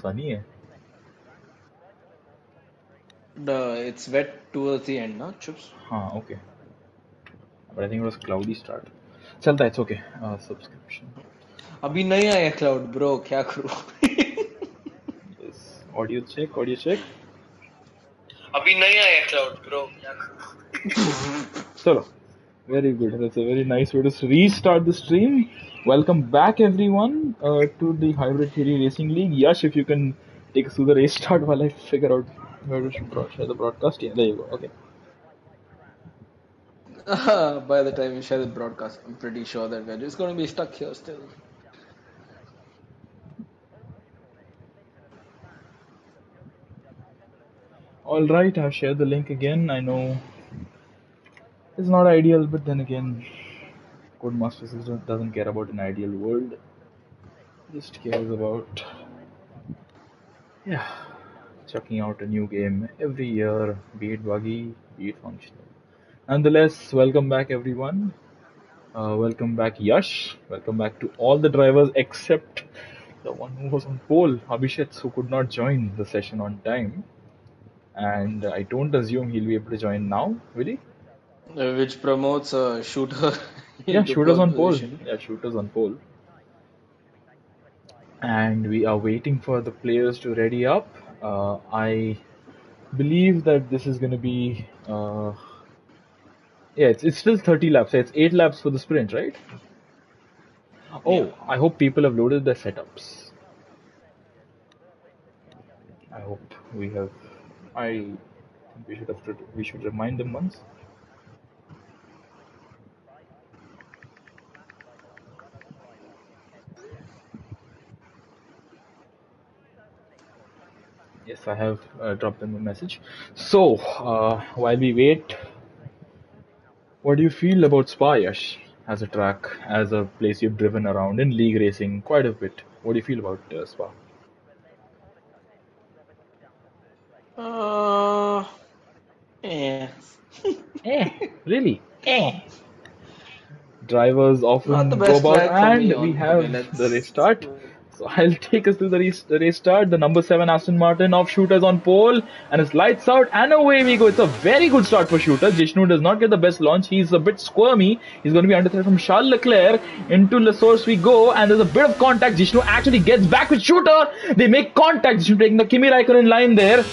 sunny है. It's wet towards the end, no, Chups? हाँ, okay. But I think it was cloudy start. चलता, it's okay. Subscription. अभी नहीं आया cloud, bro. क्या करूँ? Yes. Audio check, audio check. अभी नहीं आया cloud, bro. क्या करूँ? Chalo. Very good. That's a very nice way to restart the stream. Welcome back, everyone, to the Hybrid Theory Racing League. Yash, if you can take us through the race start while I figure out where to share the broadcast. Yeah, there you go. Okay. By the time we share the broadcast, I'm pretty sure that we're just going to be stuck here still. All right, I've shared the link again. I know it's not ideal, but then again, Codemasters doesn't care about an ideal world. Just cares about, yeah, chucking out a new game every year, be it buggy, be it functional. Nonetheless, welcome back, everyone. Welcome back, Yash. Welcome back to all the drivers except the one who was on pole, Abhishek, who could not join the session on time. And I don't assume he'll be able to join now, will he? Which promotes a shooter. Yeah, into shooters pole on pole. position. Yeah, shooters on pole. And we are waiting for the players to ready up. I believe that this is going to be. Yeah, it's still 30 laps. It's 8 laps for the sprint, right? Oh, Yeah. I hope people have loaded their setups. I hope we have. I think we should remind them once. Yes, I have dropped them a message. So, while we wait, what do you feel about Spa, Yash, as a track, as a place you've driven around in league racing quite a bit? What do you feel about Spa? Eh. Really? Drivers Not often the go best about, track for me. and we Okay, have let's. the race start. So I'll take us through the race start. The number 7 Aston Martin of Shooters on pole, and it's lights out, and away we go. It's a very good start for Shooters. Jishnu does not get the best launch. He's a bit squirmy. He's going to be under threat from Charles Leclerc. Into Le Source we go, and there's a bit of contact. Jishnu actually gets back with Shooter. They make contact. Jishnu taking the Kimi Raikkonen line there.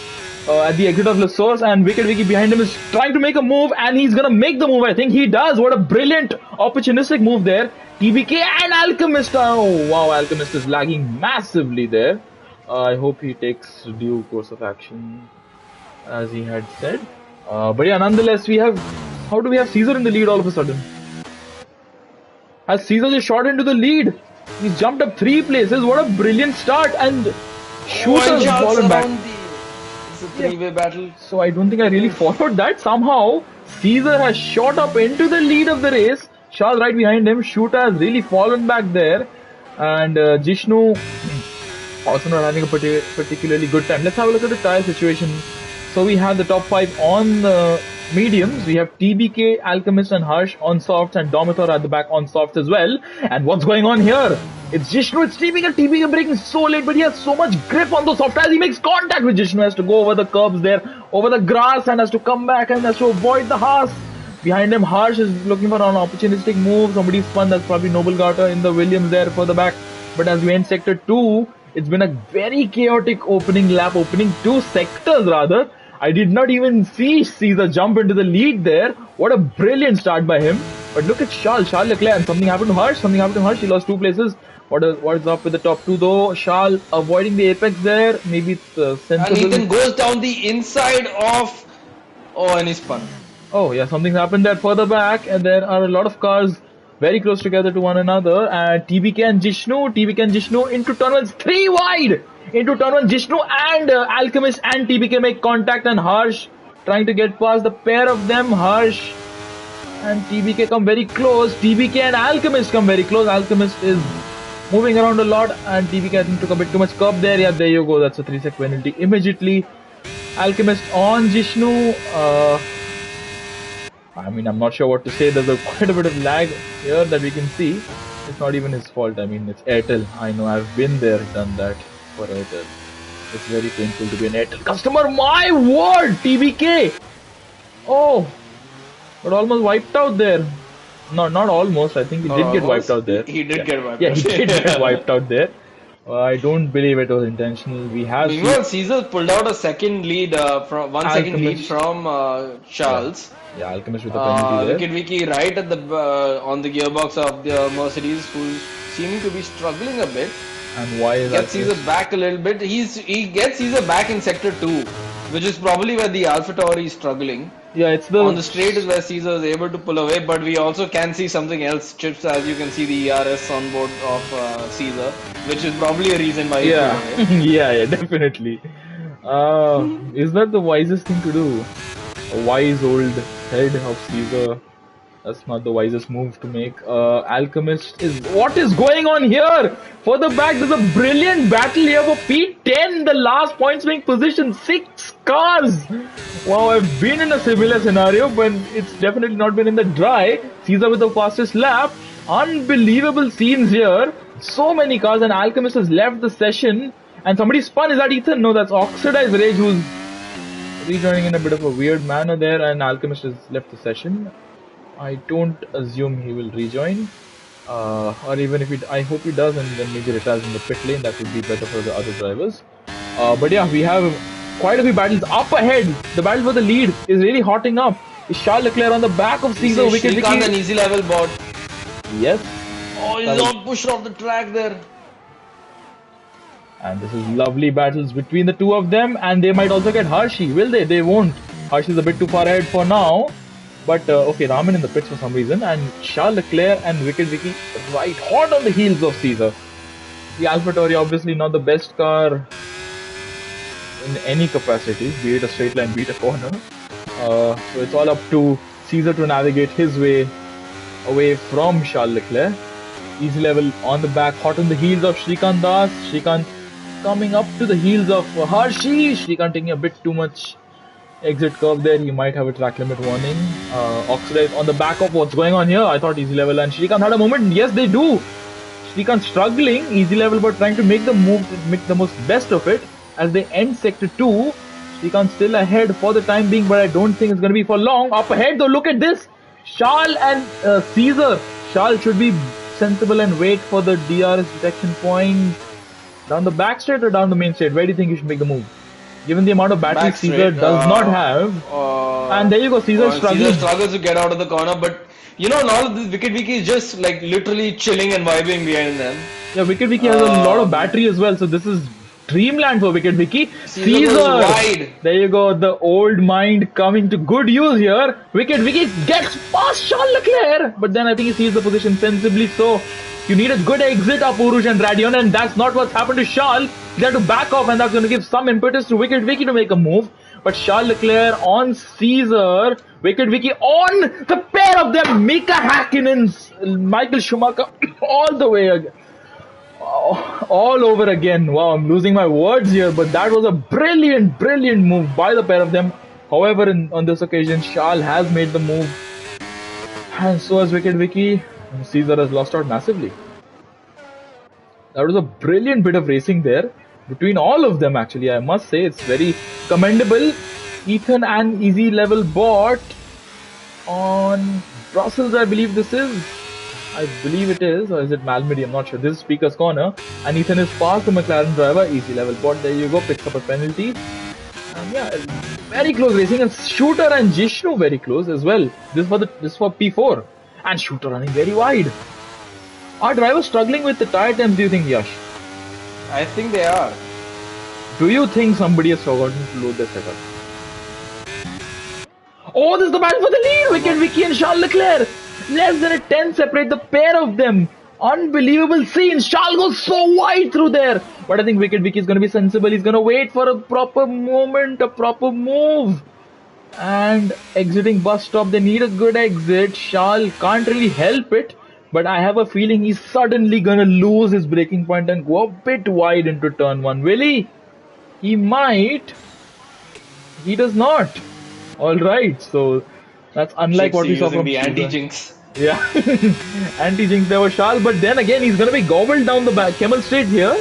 At the exit of Le Source, and Wicked Vicky behind him is trying to make a move, and he's gonna make the move. I think he does. What a brilliant opportunistic move there. TBK and Alchemist. Oh wow, Alchemist is lagging massively there. I hope he takes due course of action as he had said. But yeah, nonetheless, we have. How do we have Caesar in the lead all of a sudden? Has Caesar just shot into the lead? He's jumped up 3 places. What a brilliant start, and Shooter's fallen back. It's a three-way battle. So I don't think I really followed that. Somehow, Caesar has shot up into the lead of the race. Charles right behind him. Shooter has really fallen back there. And Jishnu also not having a particularly good time. Let's have a look at the tire situation. So we have the top 5 on the mediums. We have TBK, Alchemist and Harsh on softs, and Domitor at the back on softs as well. And what's going on here? It's Jishnu, it's TBK braking so late, but he has so much grip on those soft tires. He makes contact with Jishnu, has to go over the curbs there, over the grass, and has to come back and has to avoid the Haas. Behind him, Harsh is looking for an opportunistic move. Somebody spun, that's probably Noble Garter in the Williams there for the back. But as we end sector 2, it's been a very chaotic opening lap, opening 2 sectors rather. I did not even see Caesar jump into the lead there. What a brilliant start by him. But look at Charles Leclerc, and something happened to Harsh. He lost 2 places. What is up with the top 2 though? Charles avoiding the apex there. Maybe it's sensible. And he then goes down the inside of... Oh, and he spun. Oh yeah, something's happened there further back, and there are a lot of cars very close together to one another. And TBK and Jishnu into turn 1, 3 wide! Into turn 1, Jishnu and Alchemist and TBK make contact, and Harsh trying to get past the pair of them. Harsh and TBK come very close. TBK and Alchemist come very close. Alchemist is moving around a lot, and TBK I think took a bit too much curb there. Yeah, there you go. That's a 3-sec penalty immediately. Alchemist on Jishnu. I mean, I'm not sure what to say. There's quite a bit of lag here that we can see. It's not even his fault. I mean, it's Airtel. I know, I've been there, done that for Airtel. It's very painful to be an Airtel customer. My word, TBK. Oh, but almost wiped out there. No, not almost. I think he Not did get wiped almost. out there. He did get wiped Yeah, out. he did get wiped out there. I don't believe it was intentional. We have seen Meanwhile, Caesar pulled out a second lead from 1 second lead Alchemist. from Yeah, Charles. yeah, Alchemist with a penalty there. Wicket Vicky right at the on the gearbox of the Mercedes, who's seeming to be struggling a bit. And why is Gets Alchemist? Caesar back a little bit. He gets Caesar back in sector 2, which is probably where the AlphaTauri is struggling. Yeah, it's the On the straight is where Caesar is able to pull away, but we also can see something else. Chips, as you can see the ERS on board of Caesar, which is probably a reason why he yeah, pulled away. yeah, definitely. Is that the wisest thing to do? A wise old head of Caesar. That's not the wisest move to make. Alchemist is... What is going on here? Further back, there's a brilliant battle here for P10. The last point swing position. 6 cars. Wow, I've been in a similar scenario, but it's definitely not been in the dry. Caesar with the fastest lap. Unbelievable scenes here. So many cars, and Alchemist has left the session. And somebody spun. Is that Ethan? No, that's Oxidized Rage, who's rejoining in a bit of a weird manner there. And Alchemist has left the session. I don't assume he will rejoin, or even if he, I hope he does, and then maybe retires in the pit lane. That would be better for the other drivers. But yeah, we have quite a few battles up ahead. The battle for the lead is really hotting up. Is Charles Leclerc on the back of Caesar? Wicket Vicky. An easy level board. Yes. Oh, he's all pushed off the track there. And this is lovely battles between the two of them, and they might also get Hershey. Will they? They won't. Hershey's a bit too far ahead for now. But okay, Raman in the pits for some reason, and Charles Leclerc and Wicket Vicky right hot on the heels of Caesar. The AlphaTauri obviously not the best car in any capacity, be it a straight line, be it a corner. So it's all up to Caesar to navigate his way away from Charles Leclerc. Easy level on the back, hot on the heels of Shrikant Das. Shrikant coming up to the heels of Hershey. Shrikant taking a bit too much exit curve there. He might have a track limit warning. Oxidized on the back of what's going on here. I thought easy level and Shrikant had a moment. Yes, they do. Shrikant struggling easy level, but trying to make the move, make the most best of it as they end sector 2. Shrikant still ahead for the time being, but I don't think it's going to be for long. Up ahead though, look at this. Charles and Caesar. Charles should be sensible and wait for the DRS detection point. Down the back straight or down the main straight? Where do you think you should make the move? Given the amount of battery Caesar does not have. And there you go, Caesar struggles. Caesar struggles to get out of the corner, but you know, now this Wicket Vicky is just like literally chilling and vibing behind them. Yeah, Wicket Vicky has a lot of battery as well, so this is dreamland for Wicket Vicky. Caesar wide. There you go, the old mind coming to good use here. Wicket Vicky gets past Charles Leclerc, but then I think he sees the position sensibly. So you need a good exit up Urush and Radion, and that's not what's happened to Charles. He had to back off, and that's going to give some impetus to Wicket Vicky to make a move. But Charles Leclerc on Caesar, Wicket Vicky on the pair of them, Mika Hakkinen, Michael Schumacher, all the way again. All over again. Wow, I'm losing my words here, but that was a brilliant, brilliant move by the pair of them. However, on this occasion, Charles has made the move, and so has Wicket Vicky. Caesar has lost out massively. That was a brilliant bit of racing there between all of them, actually. I must say it's very commendable. Ethan and Easy Level bot on Brussels, I believe this is. I believe it is, or is it Malmedy? I'm not sure. This is Speaker's Corner, and Ethan is past the McLaren driver. Easy Level bot, there you go, picks up a penalty. And yeah, very close racing, and Shooter and Jishnu very close as well. This is for P4, and Shooter running very wide. Are drivers struggling with the tire temps, do you think, Yash? I think they are. Do you think somebody has forgotten to load their setup? Oh, this is the battle for the lead! Wicket Vicky and Charles Leclerc! Less than a 10 separate the pair of them. Unbelievable scenes. Charles goes so wide through there. But I think Wicket Vicky is going to be sensible. He's going to wait for a proper moment, a proper move. And exiting bus stop, they need a good exit. Charles can't really help it. But I have a feeling he's suddenly going to lose his braking point and go a bit wide into turn 1. Will he? He might. He does not. Alright, so that's unlike what we saw from the anti-jinx. Yeah, anti-jinx there was Charles, but then again he's going to be gobbled down the back. Camel straight here.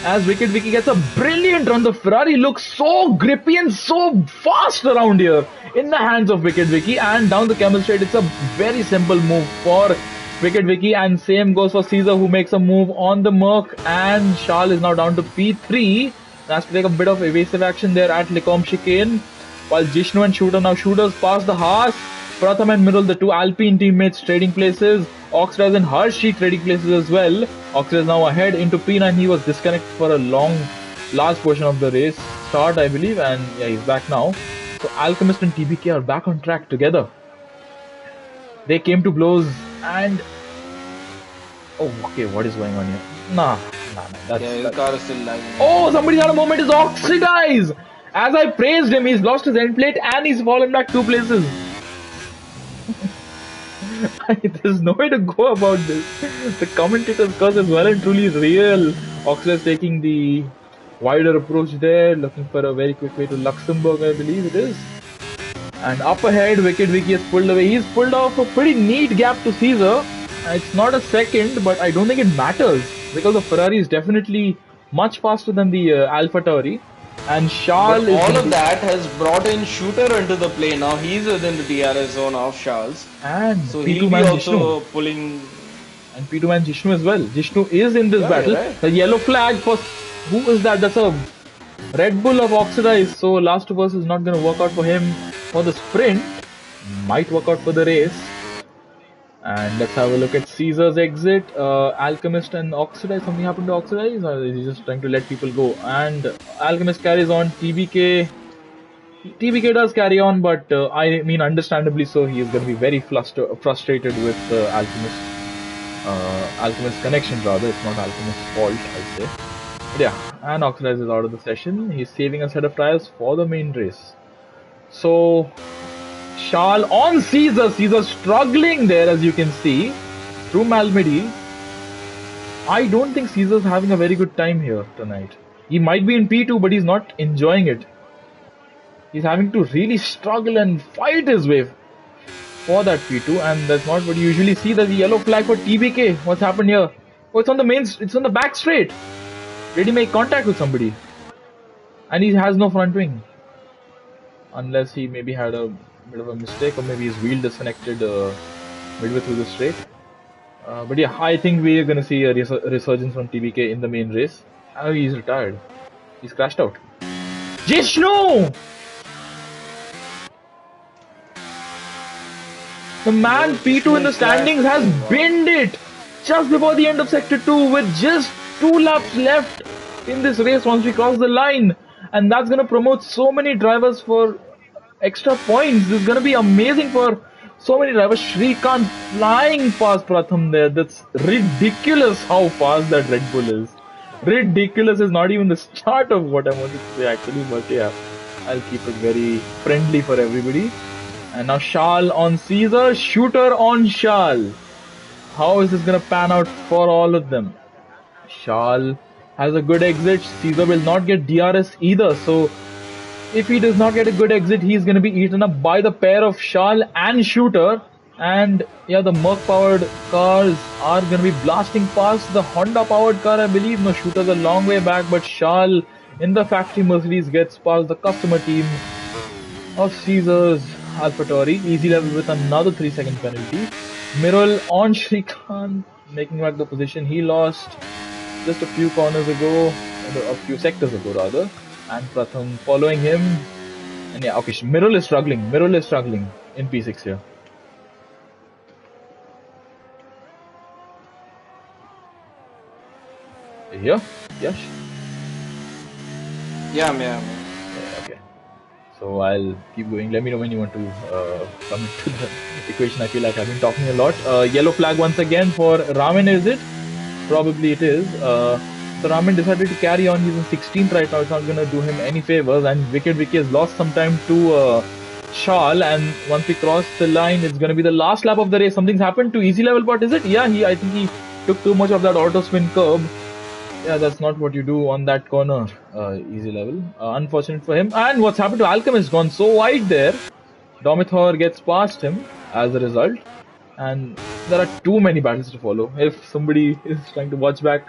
as Wicked Vicky gets a brilliant run. The Ferrari looks so grippy and so fast around here in the hands of Wicked Vicky, and down the camel straight. It's a very simple move for Wicked Vicky, and same goes for Caesar, who makes a move on the Merc, and Charles is now down to P3. Has to take a bit of evasive action there at Lecombe chicane, while Jishnu and Shooter, now Shooters pass the Haas. Pratham and Mirul, the two Alpine teammates, trading places. Oxidase and Hershey trading places as well. Oxidase now ahead into P9. He was disconnected for a large portion of the race start, I believe, and yeah, he's back now. So Alchemist and TBK are back on track together. They came to blows, and oh, okay, what is going on here? Nah, the car is still lagging. Oh, somebody had a moment. Is Oxidase. As I praised him, he's lost his end plate and he's fallen back 2 places. There's no way to go about this. The commentator's curse is well and truly real. Oxidase taking the wider approach there, looking for a very quick way to Luxembourg, I believe it is. And up ahead, Wicked Vicky has pulled away. He's pulled off a pretty neat gap to Caesar. It's not a second, but I don't think it matters, because the Ferrari is definitely much faster than the Alpha Tauri. And Charles, all of that has brought in Shooter into the play. Now he's within the DRS zone of Charles, and so he'll be also pulling. And P2 man Jishnu as well. Jishnu is in this battle. Right. The yellow flag for who is that? That's a Red Bull of Oxidase. So Last of Us is not going to work out for him for the sprint. Might work out for the race. And let's have a look at Caesar's exit. Alchemist and Oxidase. Something happened to Oxidase, or is he just trying to let people go? And Alchemist carries on. TBK does carry on, but I mean understandably so. He is going to be very frustrated with Alchemist's connection rather. It's not Alchemist's fault, I'd say. But yeah, and Oxidase is out of the session. He's saving a set of tires for the main race. So Charles on Caesar. Caesar struggling there, as you can see, through Malmedy. I don't think Caesar's having a very good time here tonight. He might be in P2, but he's not enjoying it. He's having to really struggle and fight his way for that P2, and that's not what you usually see. The yellow flag for TBK. What's happened here? Oh, it's on the back straight. Did he make contact with somebody? And he has no front wing. Unless he maybe had a bit of a mistake, or maybe his wheel disconnected midway through the straight. But yeah, I think we are going to see a resurgence from TBK in the main race. Oh, he's retired. He's crashed out. Jishnu! The man P2 in the standings has binned it just before the end of Sector 2 with just 2 laps left in this race once we cross the line. And that's going to promote so many drivers for extra points. This is going to be amazing for so many drivers. Shrikant flying past Pratham there. That's ridiculous how fast that Red Bull is. Ridiculous is not even the start of what I wanted to say actually, but yeah, I'll keep it very friendly for everybody. And now Charles on Caesar, Shooter on Charles. How is this going to pan out for all of them? Charles has a good exit. Caesar will not get DRS either. So if he does not get a good exit, he's going to be eaten up by the pair of Charles and Shooter. And yeah, the Merc powered cars are going to be blasting past the Honda powered car, I believe. No, Shooter's a long way back, but Charles in the factory Mercedes gets past the customer team of Caesar's AlphaTauri. Easy level with another 3-second penalty. Mirul on Shrikant, making back the position he lost just a few corners ago, a few sectors ago rather. And Pratham following him. And yeah, okay, Mirul is struggling in P6 here. Here? Yes? Yeah. Okay. So I'll keep going. Let me know when you want to come into the equation. I feel like I've been talking a lot. Yellow flag once again for Ramin, is it? Probably it is. So Ramin decided to carry on. He's in 16th right now. It's not going to do him any favors. And Wicked Vicky has lost some time to Charles. And once we cross the line, it's going to be the last lap of the race. Something's happened to Easy Level Pot, is it? Yeah, I think he took too much of that auto spin curb. Yeah, that's not what you do on that corner, Easy Level. Unfortunate for him. And what's happened to Alchemist? Gone so wide there. Domithor gets past him as a result. And there are too many battles to follow. If somebody is trying to watch back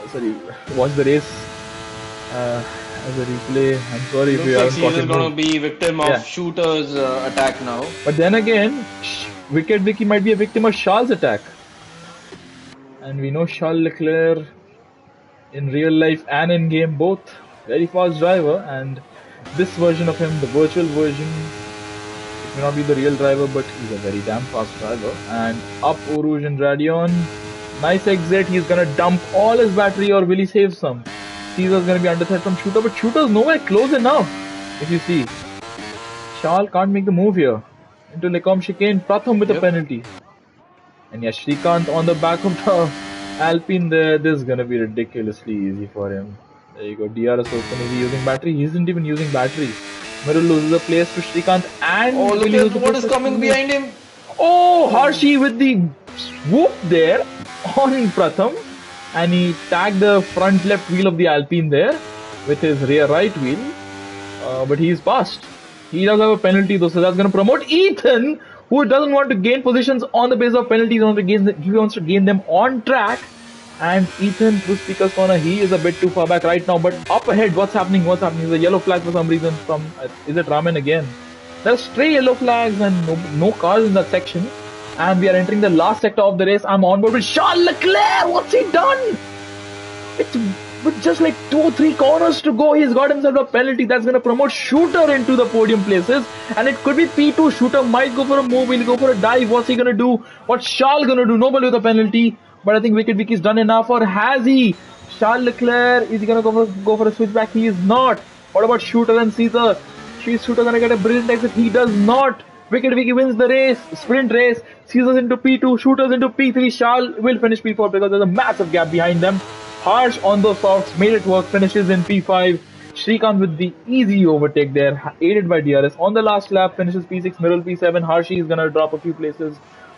sorry, watch the race as a replay. I'm sorry if Looks you like haven't caught Caesar's it. gonna be victim of Yeah, Shooter's attack now. but then again, Wicked Vicky might be a victim of Charles' attack, and we know Charles Leclerc in real life and in game both very fast driver, and this version of him, the virtual version, it may not be the real driver, but he's a very damn fast driver. And up Orouge and Radion, nice exit. He's gonna dump all his battery, or will he save some? Caesar's gonna be under threat from Shooter, but Shooter's nowhere close enough. If you see, Charles can't make the move here into Lecom chicane. Pratham with a penalty. And yeah, Shrikant on the back of the Alpine there. This is gonna be ridiculously easy for him. There you go. DRS open. Is he using battery? He isn't even using battery. Mirror loses a place to Shrikant, and Oh, look at what is coming behind him. Oh, Harshi with the swoop there on Pratham, and he tagged the front left wheel of the Alpine there with his rear right wheel, but he's passed. He does have a penalty though, so that's going to promote Ethan, who doesn't want to gain positions on the basis of penalties. He wants to gain them on track. And Ethan through Speaker's Corner, he is a bit too far back right now. But up ahead, what's happening? There's a yellow flag for some reason from, is it Ramen again? There's stray yellow flags and no cars in that section. And we are entering the last sector of the race. I'm on board with Charles Leclerc. What's he done? It's with just like 2 or 3 corners to go. He's got himself a penalty that's going to promote Shooter into the podium places. And it could be P2. Shooter might go for a move. He'll go for a dive. What's he going to do? What's Charles going to do? Nobody with a penalty. But I think Wicked Vicky's done enough. Or has he? Charles Leclerc, is he going to go for a switchback? He is not. What about Shooter and Caesar? Shooter going to get a brilliant exit. He does not. Wicked Vicky wins the race, sprint race. Caesar's into P2, Shooter's into P3. Charles will finish P4 because there's a massive gap behind them. Harsh on those softs, made it work, finishes in P5. Shrikant with the easy overtake there, aided by DRS. On the last lap, finishes P6, Mirul P7. Harshi is going to drop a few places.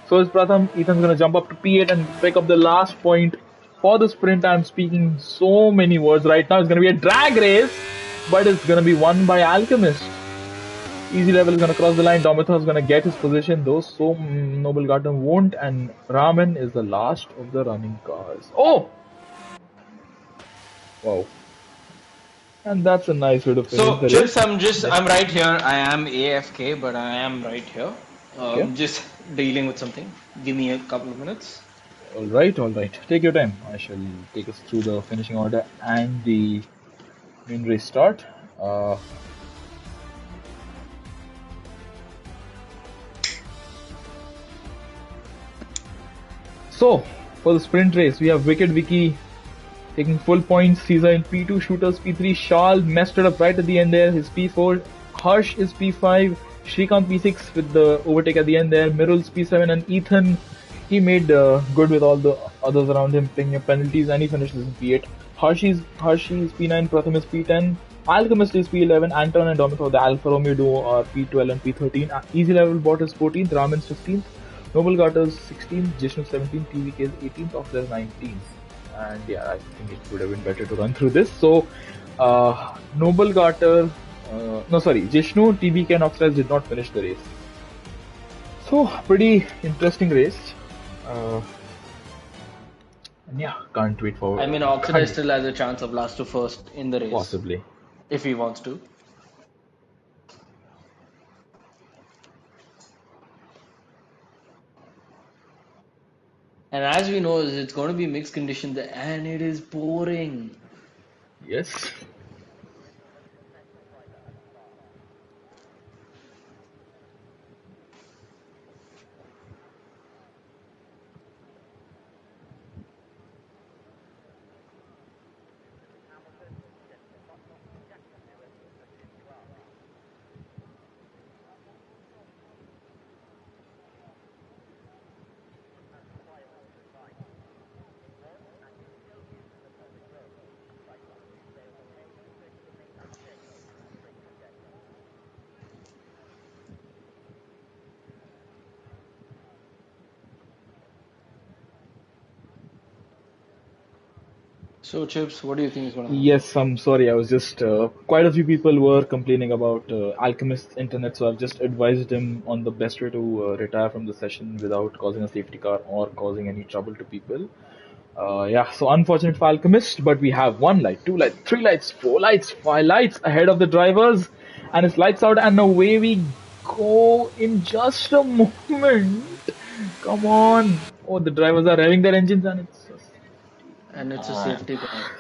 So is Pratham. Ethan's going to jump up to P8 and pick up the last point for the sprint. I'm speaking so many words right now. It's going to be a drag race, but it's going to be won by Alchemist. Easy Level is going to cross the line. Domitar is going to get his position, though. So Noble Garden won't. And Ramen is the last of the running cars. Oh! Wow. And that's a nice way to finish the race. Chips, I'm right here. I am AFK, but I am right here. Okay. Just dealing with something. Give me a couple of minutes. Alright. Take your time. I shall take us through the finishing order and the main race start. So, for the sprint race, we have Wicked Vicky taking full points. Caesar in P2, Shooters P3. Charles messed it up right at the end there. His P4. Harsh is P5. Shrikant P6 with the overtake at the end there. Mirul's P7 and Ethan, he made good with all the others around him picking up penalties, and he finishes in P8. Harshi is P9, Pratham is P10. Alchemist is P11. Anton and Domitar, the Alfa Romeo duo, are P12 and P13. Easy Level Bot is 14th. Raman's 15th. Noble Garter's 16th. Jishnu 17th. TVK is 18th of their 19th. And yeah, I think it would have been better to run through this. So, Noble Garter, Jishnu, TBK and Oxlade did not finish the race. So, pretty interesting race. And yeah, can't wait for. I mean, Oxlade still has a chance of last to first in the race. Possibly. If he wants to. And as we know, it's going to be mixed conditions and it is pouring. Yes. So, Chips, what do you think is going to happen? Yes, I'm sorry. I was just quite a few people were complaining about Alchemist's internet, so I've just advised him on the best way to retire from the session without causing a safety car or causing any trouble to people. Yeah, so unfortunate for Alchemist, but we have one light, two lights, three lights, four lights, five lights ahead of the drivers, and it's lights out, and away we go in just a moment. Come on! Oh, the drivers are revving their engines, and it's just And it's a man. safety car.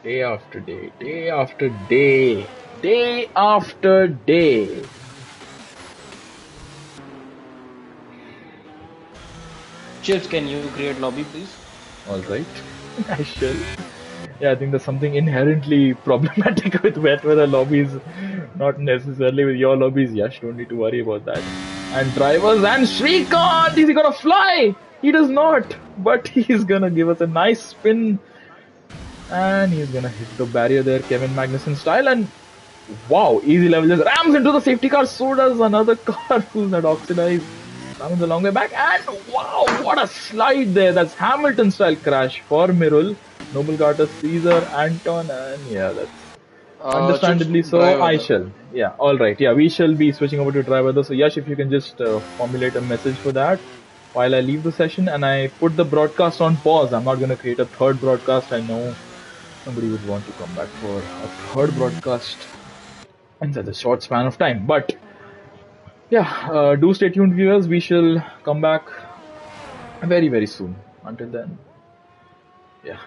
Day after day, day after day, day after day. Chips, can you create lobby, please? All right, I shall. Yeah, I think there's something inherently problematic with wet weather lobbies, not necessarily with your lobbies. Yash, don't need to worry about that. And drivers and Shrikant, is he gonna fly? He does not, but he's gonna give us a nice spin, and he's gonna hit the barrier there, Kevin Magnussen style, and wow, easy level just rams into the safety car. So does another car who's not oxidized. Comes a long way back, and wow, what a slide there! That's Hamilton style crash for Mirul. Noble Carter, Caesar, Anton, and yeah, that's Chips, understandably so. drive I other. shall. Yeah, all right. Yeah, we shall be switching over to driver though. So Yash, if you can just formulate a message for that while I leave the session, and I put the broadcast on pause. I'm not going to create a third broadcast. I know somebody would want to come back for a third broadcast in such a short span of time. But yeah, do stay tuned, viewers. We shall come back very, very soon. Until then, yeah.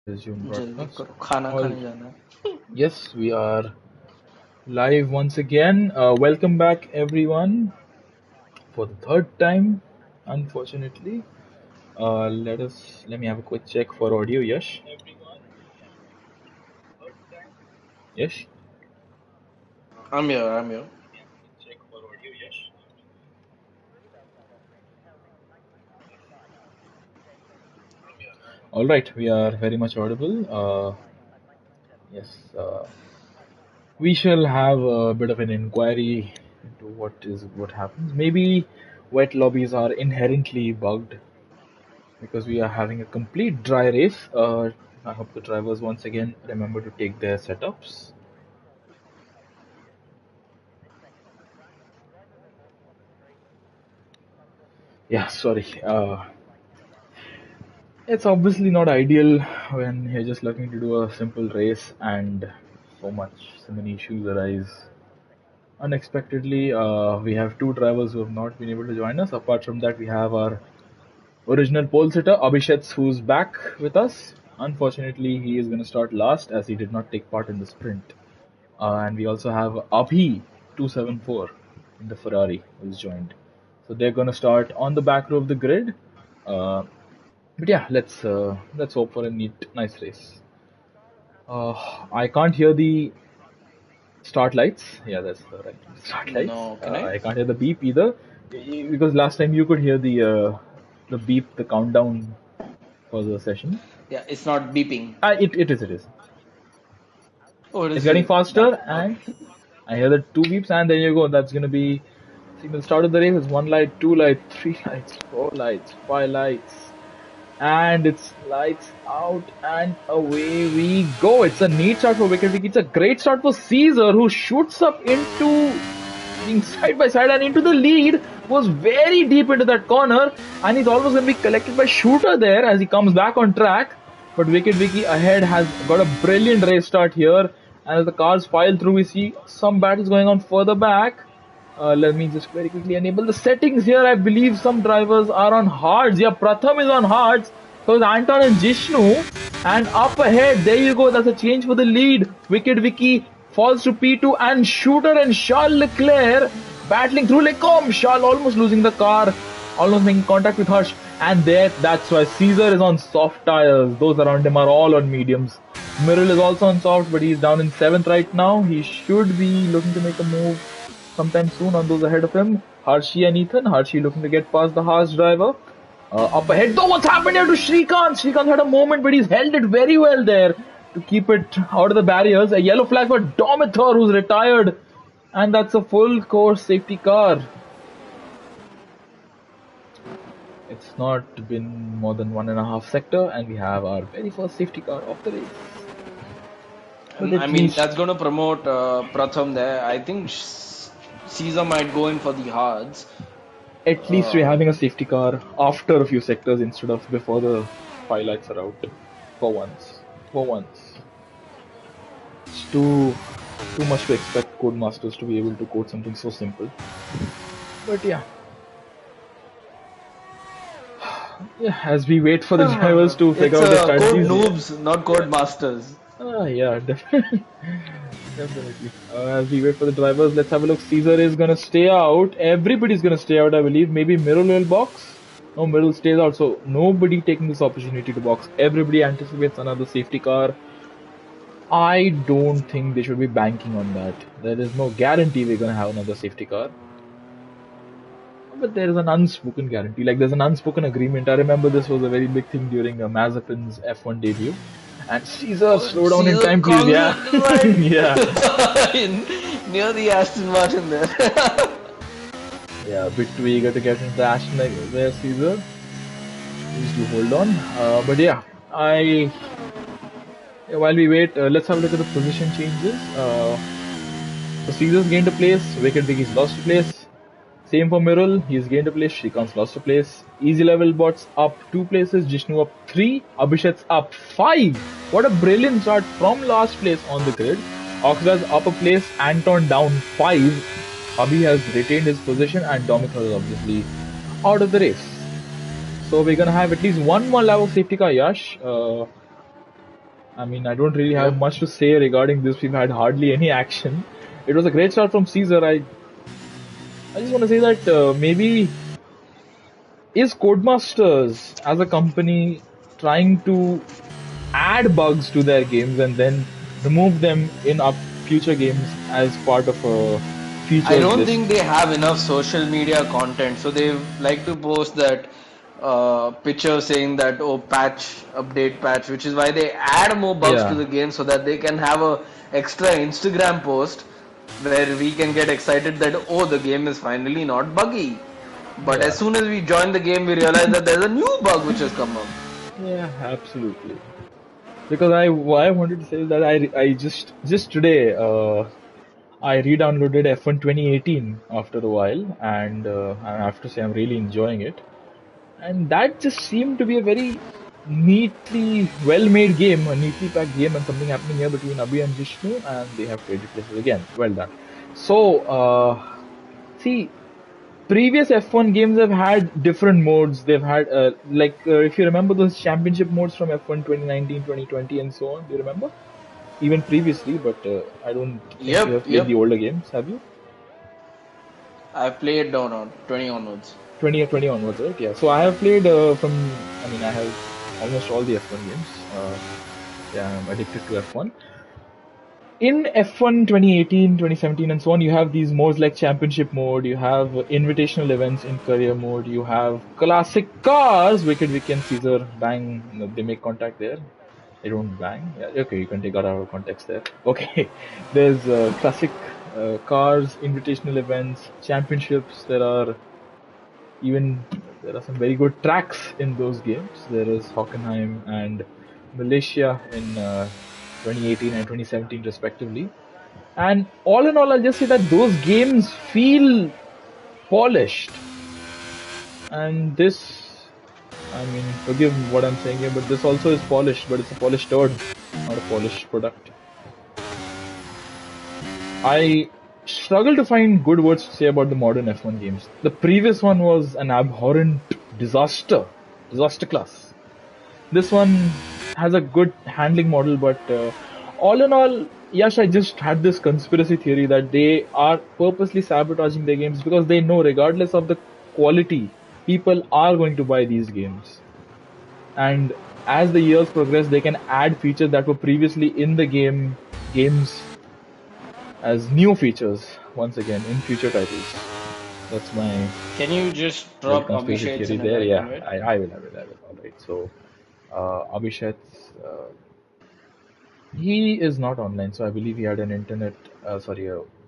Resume जल्दी broadcast. करो, खाना All, खाने जाना है. yes, we are live once again. Welcome back, everyone, for the third time. Unfortunately, let me have a quick check for audio. Yes, yes. I'm here, I'm here. All right, we are very much audible. Yes, we shall have a bit of an inquiry into what happens. Maybe wet lobbies are inherently bugged because we are having a complete dry race. I hope the drivers once again remember to take their setups. Yeah, sorry. It's obviously not ideal when you're just looking to do a simple race and so many issues arise unexpectedly. We have two drivers who have not been able to join us. Apart from that, we have our original pole sitter Abhishek, who's back with us. Unfortunately, he is going to start last as he did not take part in the sprint. And we also have Abhi 274 in the Ferrari who's joined. So they're going to start on the back row of the grid. Uh, but yeah, let's hope for a nice race. I can't hear the start lights. Yeah, that's the right start lights. No, can I? I can't hear the beep either because last time you could hear the beep, the countdown for the session. Yeah, it's not beeping. It is. Oh, it It's is getting really done. faster, and Okay. I hear the two beeps, and there you go. That's gonna be. See, the start of the race is one light, two lights, three lights, four lights, five lights, and it's lights out, and away we go. It's a neat start for Wicket. It's a great start for Caesar, who shoots up into being side by side and into the lead. Was very deep into that corner, and he's almost going to be collected by Shooter there as he comes back on track. But Wicket Vicky ahead has got a brilliant race start here. And as the cars file through, we see some battles going on further back. Let me just very quickly enable the settings here. I believe some drivers are on hards. Yeah, Pratham is on hards. So is Anton and Jishnu. And up ahead, there you go. That's a change for the lead. Wicket Vicky falls to P2 and Shooter and Charles Leclerc battling through Lecombe. Charles almost losing the car, almost making contact with Harsh. And that's why Caesar is on soft tires. Those around him are all on mediums. Mirrell is also on soft, but he's down in 7th right now. He should be looking to make a move sometime soon on those ahead of him. Harshi and Ethan. Harshi looking to get past the Haas driver. Up ahead, though, what's happened here to Shrikant? Shrikant had a moment, but he's held it very well there to keep it out of the barriers. A yellow flag for Domithor, who's retired. And that's a full course safety car. It's not been more than 1.5 sector, and we have our very first safety car of the race. I mean, that's going to promote Pratham there. I think Caesar might go in for the hards. At least we're having a safety car after a few sectors instead of before the 5 lights are out. For once. It's too much to expect Codemasters to be able to code something so simple. But yeah. Yeah, as we wait for the drivers to figure out the strategies. Code noobs, not code masters. Yeah, definitely. As we wait for the drivers, let's have a look. Caesar is gonna stay out. Everybody's gonna stay out, I believe. Maybe Mirrell will box. No, Mirrell stays out. So nobody taking this opportunity to box. Everybody anticipates another safety car. I don't think they should be banking on that. There is no guarantee we're gonna have another safety car. But there is an unspoken guarantee. Like there's an unspoken agreement. I remember this was a very big thing during Mazepin's F1 debut. And Caesar, slow down in time, please. Yeah. Yeah. Near the Aston Martin there. Yeah, a bit too eager to get into the Aston there, Caesar. Please do hold on. But yeah, while we wait, let's have a look at the position changes. So Caesar's gained a place, Wicket Vicky's lost a place. Same for Mirrell, he's gained a place, Shrikant's lost a place. Easy level bots up 2 places, Jishnu up 3, Abhishek's up 5. What a brilliant start from last place on the grid. Oxla's up a place, Anton down 5. Abhi has retained his position and Domithor is obviously out of the race. So we're gonna have at least one more lap of safety car, Yash. I mean, I don't really have Yep. much to say regarding this. We've had hardly any action. It was a great start from Caesar. I just want to say that maybe is Codemasters as a company trying to add bugs to their games and then remove them in up future games as part of a I features don't list. think they have enough social media content, so they like to post that picture saying that oh patch update patch, which is why they add more bugs to Yeah, the game so that they can have a extra Instagram post where we can get excited that oh the game is finally not buggy. But as yeah, soon as we join the game, we realize that there's a new bug which has come up. yeah, absolutely. Because what I wanted to say is that I just today I re-downloaded F1 2018 after a while, and I have to say I'm really enjoying it. And that just seemed to be a very neatly well-made game, a neatly packed game, and something happening here between Abhi and Jishnu, and they have traded places again. Well done. So, see, previous F1 games have had different modes. They've had, if you remember those championship modes from F1 2019, 2020, and so on. Do you remember? Even previously, but I don't think you Yep, have played yep. the older games, have you? I've played down on 20 onwards. 20 or 20 onwards, right? Yeah. So I have played I mean, I have almost all the F1 games. Yeah, I'm addicted to F1. In F1 2018, 2017, and so on, you have these modes like championship mode, you have invitational events in career mode, you have classic cars, Wicked Wiki and Caesar bang, they make contact there. They don't bang. Yeah, okay, you can take that out of context there. Okay, there's classic cars, invitational events, championships. Even there are some very good tracks in those games. There is Hockenheim and Malaysia in 2018 and 2017 respectively. And all in all, I'll just say that those games feel polished. And this, I mean, forgive what I'm saying here, but this also is polished, but it's a polished turd, not a polished product. I struggle to find good words to say about the modern F1 games. The previous one was an abhorrent disaster class. This one has a good handling model, but all in all, Yash, I just had this conspiracy theory that they are purposely sabotaging their games because they know, regardless of the quality, people are going to buy these games. And as the years progress, they can add features that were previously in the games as new features once again in future titles. That's my Can you just little drop conspiracy Abhishek's theory in there. invite Yeah, invite? I will. All right. So, Abhishek's, he is not online, so I believe he had an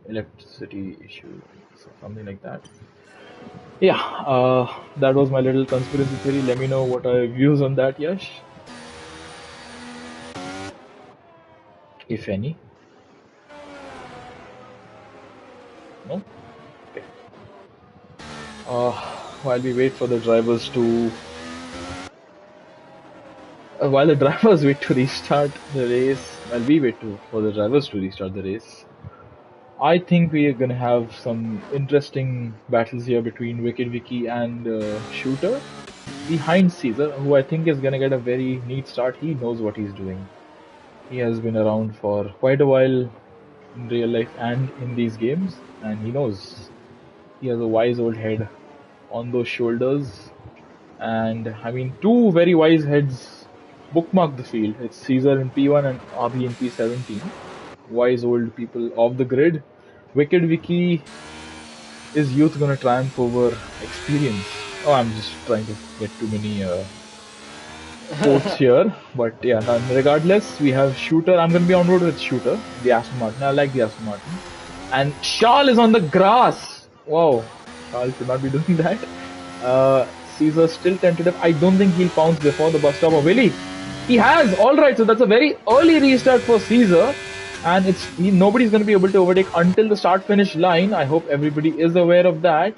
electricity issue, so something like that. Yeah, that was my little conspiracy theory. Let me know what are your views on that, Yash, if any. No? Okay. Uh, while we wait for the drivers to while the drivers wait to restart the race, while we wait for the drivers to restart the race, I think we are gonna have some interesting battles here between Wicked Wiki and Shooter behind Caesar, who I think is gonna get a very neat start. He knows what he's doing. He has been around for quite a while in real life and in these games, and he knows. He has a wise old head on those shoulders, and I mean, two very wise heads bookmark the field. It's Caesar in P1 and Abhi in P17. Wise old people of the grid. Wicked Wiki, is youth gonna triumph over experience? Oh, I'm just trying to get too many quotes here, but yeah. Regardless, we have Shooter. I'm gonna be on road with Shooter, the Aston Martin. I like the Aston Martin, and Charles is on the grass. Wow, Charles should not be doing that. Caesar still tentative. I don't think he'll pounce before the bus stop, or will he? He has. All right, so that's a very early restart for Caesar, and nobody's going to be able to overtake until the start-finish line. I hope everybody is aware of that.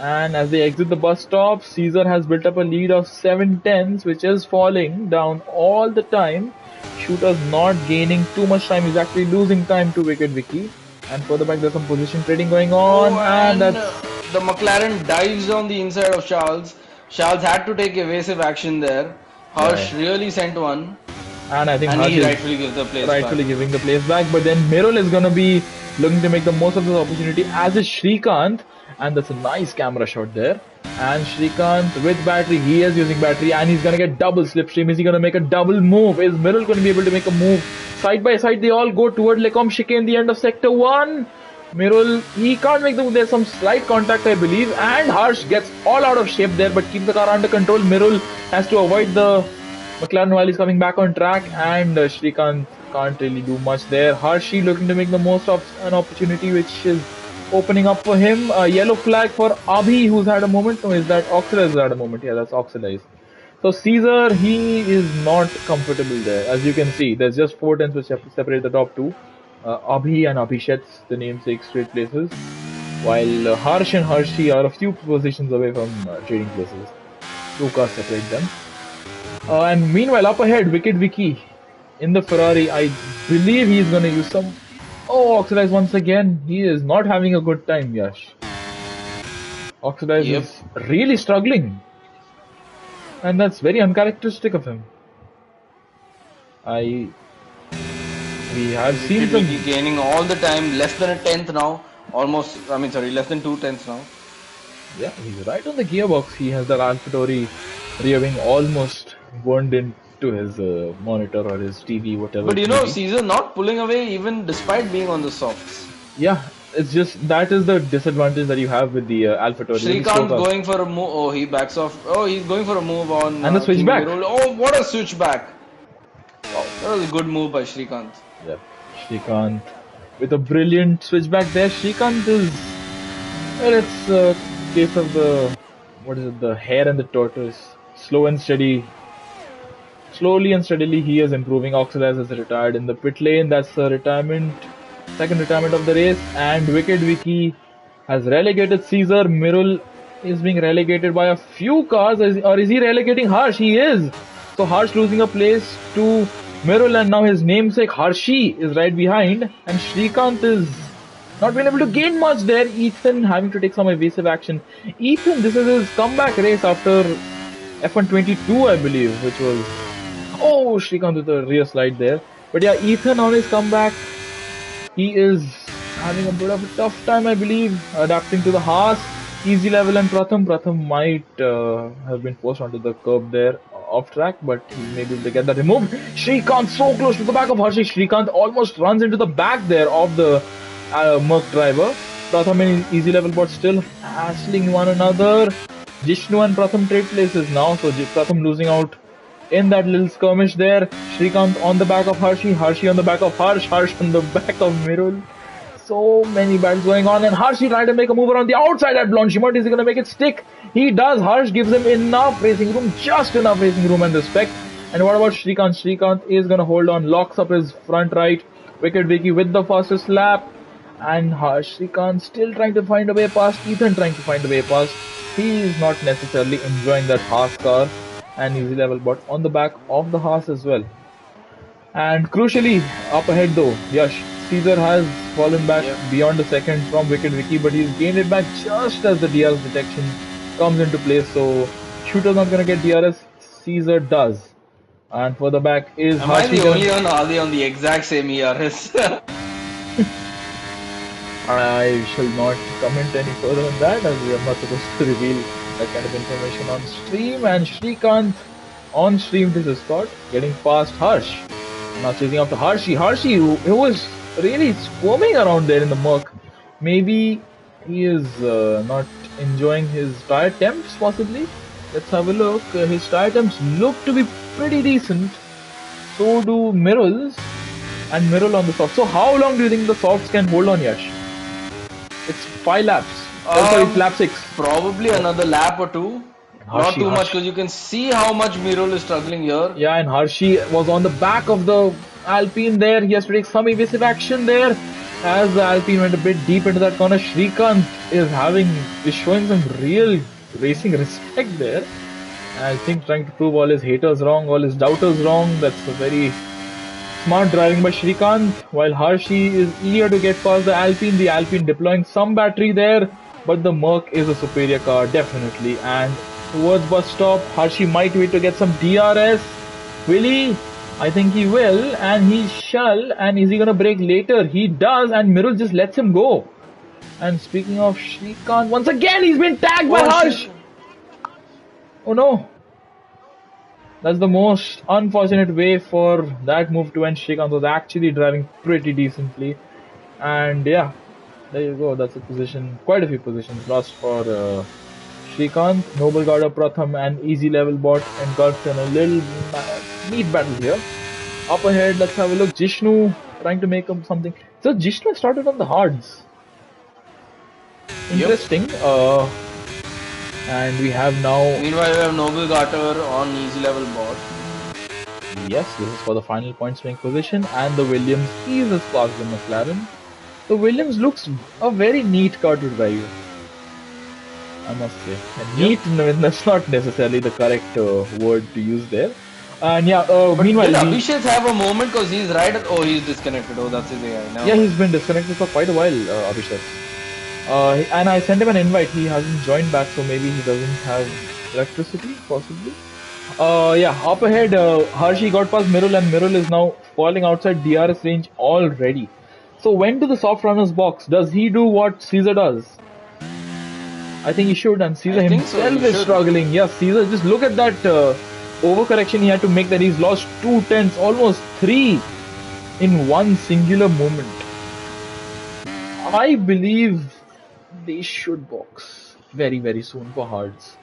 And as they exit the bus stop, Caesar has built up a lead of 7/10, which is falling down all the time. Shooter's not gaining too much time. He's actually losing time to Wicked Wiki. And further back, there's some position trading going on, Oh, and and that's the McLaren dives on the inside of Charles. Charles had to take evasive action there. yeah. Hirsch really sent one. And I think And Harsh he is rightfully gives the place rightfully back. giving the place back. But then Mirul is going to be looking to make the most of this opportunity, as is Shrikant. And that's a nice camera shot there. And Shrikant with battery, he is using battery, and he's going to get double slipstream. Is he going to make a double move? Is Mirul going to be able to make a move? Side by side, they all go toward Lecom chicane, the end of sector 1. Mirul, he can't make the move. There's some slight contact, I believe. And Harsh gets all out of shape there, but keeps the car under control. Mirul has to avoid the McLaren while he's coming back on track, and Shrikant can't really do much there. Harshi looking to make the most of an opportunity which is opening up for him. A yellow flag for Abhi, who's had a moment. No, is that Oxidized who's had a moment? Yeah, that's Oxidized. So Caesar, he is not comfortable there. As you can see, there's just 4 tenths which separate the top two. Abhi and Abhishek's the namesake straight places, while Harsh and Harshi are a few positions away from trading places. 2 cars separate them. And meanwhile, up ahead, Wicked Vicky in the Ferrari. I believe he's going to use some. Oh, Oxidize once again. He is not having a good time, Yash. Oxidize is really struggling. And that's very uncharacteristic of him. We have seen some. Vicky gaining all the time, less than a tenth now. Less than 2 tenths now. Yeah, he's right on the gearbox. He has that AlphaTauri rear wing almost burned into his monitor or his TV, whatever. But you know, Caesar not pulling away even despite being on the softs. Yeah, it's just that is the disadvantage that you have with the AlphaTauri. Shrikant going for a move. Oh, he backs off. Oh, he's going for a move on. And the switchback. Oh, what a switchback! Wow, that was a good move by Shrikant. Yeah, Shrikant with a brilliant switchback there. Shrikant is. Well, it's a case of the. What is it? The hare and the tortoise. Slow and steady. Slowly and steadily, he is improving. Oxidize is retired in the pit lane. That's the second retirement of the race. And Wicked Vicky has relegated Caesar. Mirul is being relegated by a few cars. Or is he relegating Harsh? He is. So Harsh losing a place to Mirul, and now his namesake Harshi is right behind. And Shrikant is not been able to gain much there. Ethan having to take some evasive action. Ethan, this is his comeback race after F1 22, I believe, which was. Oh, Shrikant with a rear slide there. But yeah, Ethan on his comeback, he is having a bit of a tough time, I believe, adapting to the Haas. Easy level and Pratham might have been forced onto the curb there off track, but he may be able to get that removed. Shrikant so close to the back of Harshi. Shrikant almost runs into the back there of the Merc driver. Pratham in easy level, but still hassling one another. Jishnu and Pratham trade places now, so Pratham losing out in that little skirmish there. Shrikant on the back of Harshi, Harshi on the back of Harsh, Harsh on the back of Mirul. So many battles going on, and Harshi trying to make a move around the outside at Blanchimont. Is he going to make it stick? He does. Harsh gives him enough racing room, just enough racing room and respect. And what about Shrikant? Shrikant is going to hold on, locks up his front right. Wicked Vicky with the fastest lap. And Shrikant still trying to find a way past. Ethan trying to find a way past. He is not necessarily enjoying that Haas car and easy level, but on the back of the Haas as well. And crucially, up ahead though, Yash, Caesar has fallen back beyond a second from Wicked Vicky, but he's gained it back just as the DRS detection comes into place. So Shooter's not going to get DRS, Caesar does. And further back is Am I the only one? Are they on the exact same ERS? I shall not comment any further on that, as we are not supposed to reveal that kind of information on stream. And Shrikant on stream, this is Scott, getting past Harsh. Now chasing after Harshi, who was really squirming around there in the Merc. Maybe he is not enjoying his tire temps, possibly. Let's have a look. His tire temps look to be pretty decent. So do Mirul's, and Mirul on the soft. So how long do you think the softs can hold on, Yash? It's 5 laps. Sorry, it's lap 6. Probably another lap or 2. Not too much, because you can see how much Mirul is struggling here. Yeah, and Harshi was on the back of the Alpine there. He has to take some evasive action there. As the Alpine went a bit deep into that corner, Shrikant is showing some real racing respect there. I think trying to prove all his haters wrong, all his doubters wrong. That's a very smart driving by Shrikant. While Harshi is eager to get past the Alpine deploying some battery there, but the Merc is a superior car, definitely. And towards bus stop, Harshi might wait to get some DRS. Will he? I think he will, and he shall. And is he gonna break later? He does, and Mirul just lets him go. And speaking of Shrikant, once again he's been tagged by Oh, Harsh. Oh no. That's the most unfortunate way for that move to end. Shrikant was actually driving pretty decently. And yeah, there you go. That's a position, quite a few positions lost for Shrikant. Noble got a Pratham and easy level bot engulfed in a little neat battle here. Up ahead, let's have a look. Jishnu trying to make him something. So Jishnu started on the hards. Interesting. And we have now. Meanwhile, we have Noble Garter on easy level bot. Yes, this is for the final point swing position, and the Williams eases past the McLaren. The Williams looks a very neat car to drive, I must say. And neat, no, that's not necessarily the correct word to use there. And yeah, But meanwhile, did Abhishek have a moment because he's right at, oh, he's disconnected. Oh, that's his AI now. yeah, he's been disconnected for quite a while, Abhishek. And I sent him an invite. He hasn't joined back, so maybe he doesn't have electricity, possibly. Yeah, up ahead, Hershey got past Mirul, and Mirul is now falling outside DRS range already. So when do the soft runners box? Does he do what Caesar does? I think he should, and Caesar himself is struggling. Yes, Caesar, just look at that overcorrection he had to make, that he's lost 2 tenths, almost 3 in one singular moment. I believe they should box very, very soon for hards.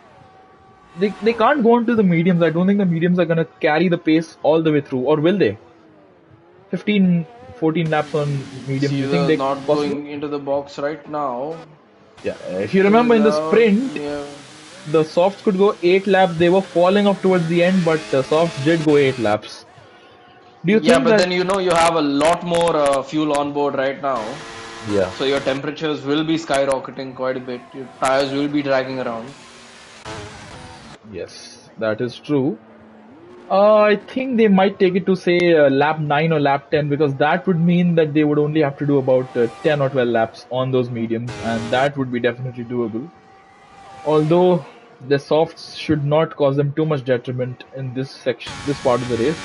They can't go into the mediums. I don't think the mediums are going to carry the pace all the way through, or will they? 15, 14 laps on mediums. Caesar You think they're not going into the box right now. Yeah, if you remember in the sprint, the softs could go 8 laps. They were falling off towards the end, but the softs did go 8 laps. Do you think but then you have a lot more fuel on board right now. Yeah. So your temperatures will be skyrocketing quite a bit. Your tires will be dragging around. Yes, that is true. I think they might take it to say lap 9 or lap 10, because that would mean that they would only have to do about 10 or 12 laps on those mediums, and that would be definitely doable. Although the softs should not cause them too much detriment in this section, this part of the race.